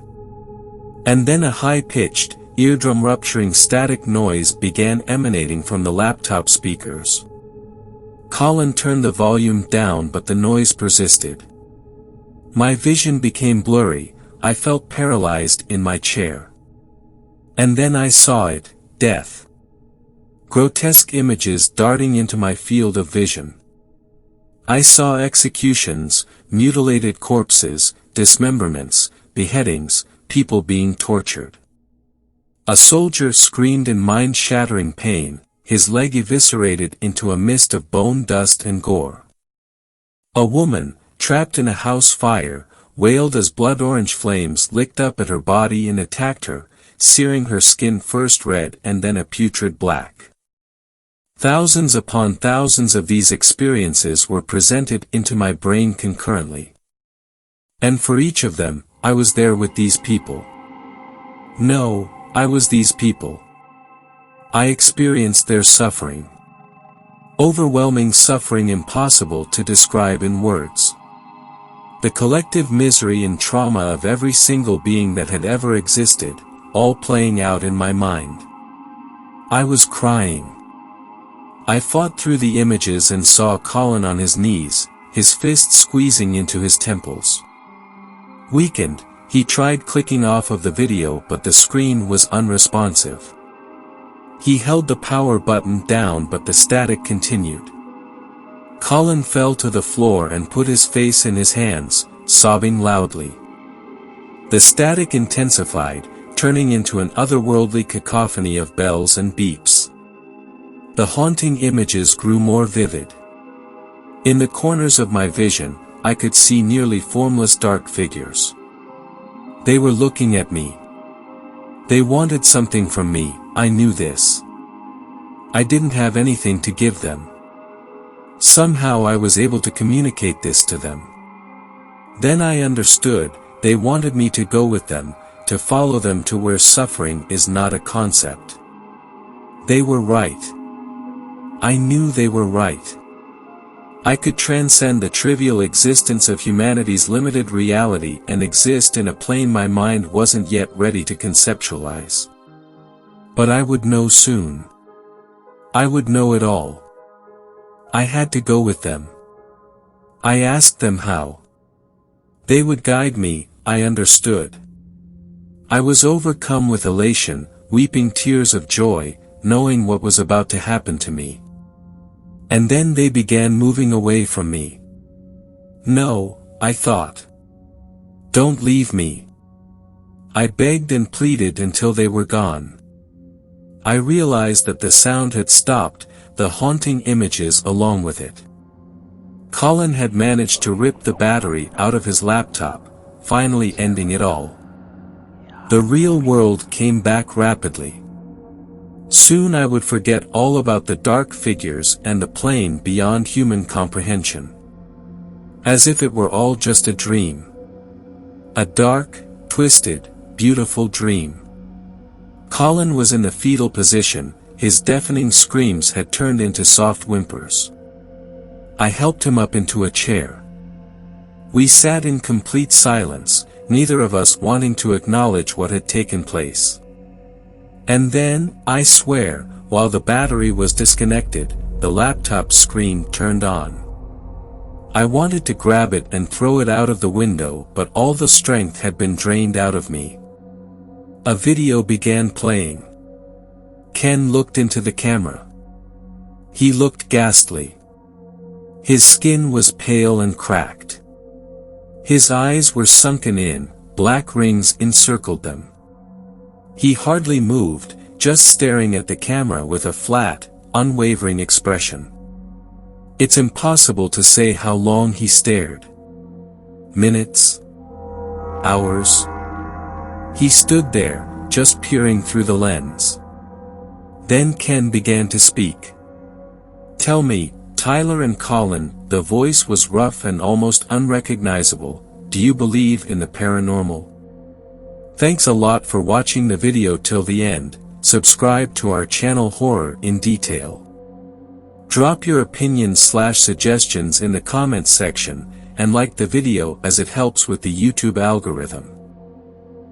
And then a high-pitched, eardrum-rupturing static noise began emanating from the laptop speakers. Colin turned the volume down, but the noise persisted. My vision became blurry, I felt paralyzed in my chair. And then I saw it, death. Grotesque images darting into my field of vision. I saw executions, mutilated corpses, dismemberments, beheadings, people being tortured. A soldier screamed in mind-shattering pain, his leg eviscerated into a mist of bone dust and gore. A woman, trapped in a house fire, wailed as blood-orange flames licked up at her body and attacked her, searing her skin first red and then a putrid black. Thousands upon thousands of these experiences were presented into my brain concurrently. And for each of them, I was there with these people. No, I was these people. I experienced their suffering. Overwhelming suffering impossible to describe in words. The collective misery and trauma of every single being that had ever existed, all playing out in my mind. I was crying. I fought through the images and saw Colin on his knees, his fists squeezing into his temples. Weakened, he tried clicking off of the video, but the screen was unresponsive. He held the power button down, but the static continued. Colin fell to the floor and put his face in his hands, sobbing loudly. The static intensified, turning into an otherworldly cacophony of bells and beeps. The haunting images grew more vivid. In the corners of my vision, I could see nearly formless dark figures. They were looking at me. They wanted something from me, I knew this. I didn't have anything to give them. Somehow I was able to communicate this to them. Then I understood, they wanted me to go with them, to follow them to where suffering is not a concept. They were right. I knew they were right. I could transcend the trivial existence of humanity's limited reality and exist in a plane my mind wasn't yet ready to conceptualize. But I would know soon. I would know it all. I had to go with them. I asked them how. They would guide me, I understood. I was overcome with elation, weeping tears of joy, knowing what was about to happen to me. And then they began moving away from me. No, I thought. Don't leave me. I begged and pleaded until they were gone. I realized that the sound had stopped, the haunting images along with it. Colin had managed to rip the battery out of his laptop, finally ending it all. The real world came back rapidly. Soon I would forget all about the dark figures and the plane beyond human comprehension. As if it were all just a dream. A dark, twisted, beautiful dream. Colin was in the fetal position, his deafening screams had turned into soft whimpers. I helped him up into a chair. We sat in complete silence, neither of us wanting to acknowledge what had taken place. And then, I swear, while the battery was disconnected, the laptop screen turned on. I wanted to grab it and throw it out of the window, but all the strength had been drained out of me. A video began playing. Ken looked into the camera. He looked ghastly. His skin was pale and cracked. His eyes were sunken in, black rings encircled them. He hardly moved, just staring at the camera with a flat, unwavering expression. It's impossible to say how long he stared. Minutes? Hours? He stood there, just peering through the lens. Then Ken began to speak. "Tell me, Tyler and Colin," the voice was rough and almost unrecognizable, "do you believe in the paranormal? Thanks a lot for watching the video till the end. Subscribe to our channel Horror in Detail. Drop your opinions/suggestions in the comments section, and like the video as it helps with the YouTube algorithm.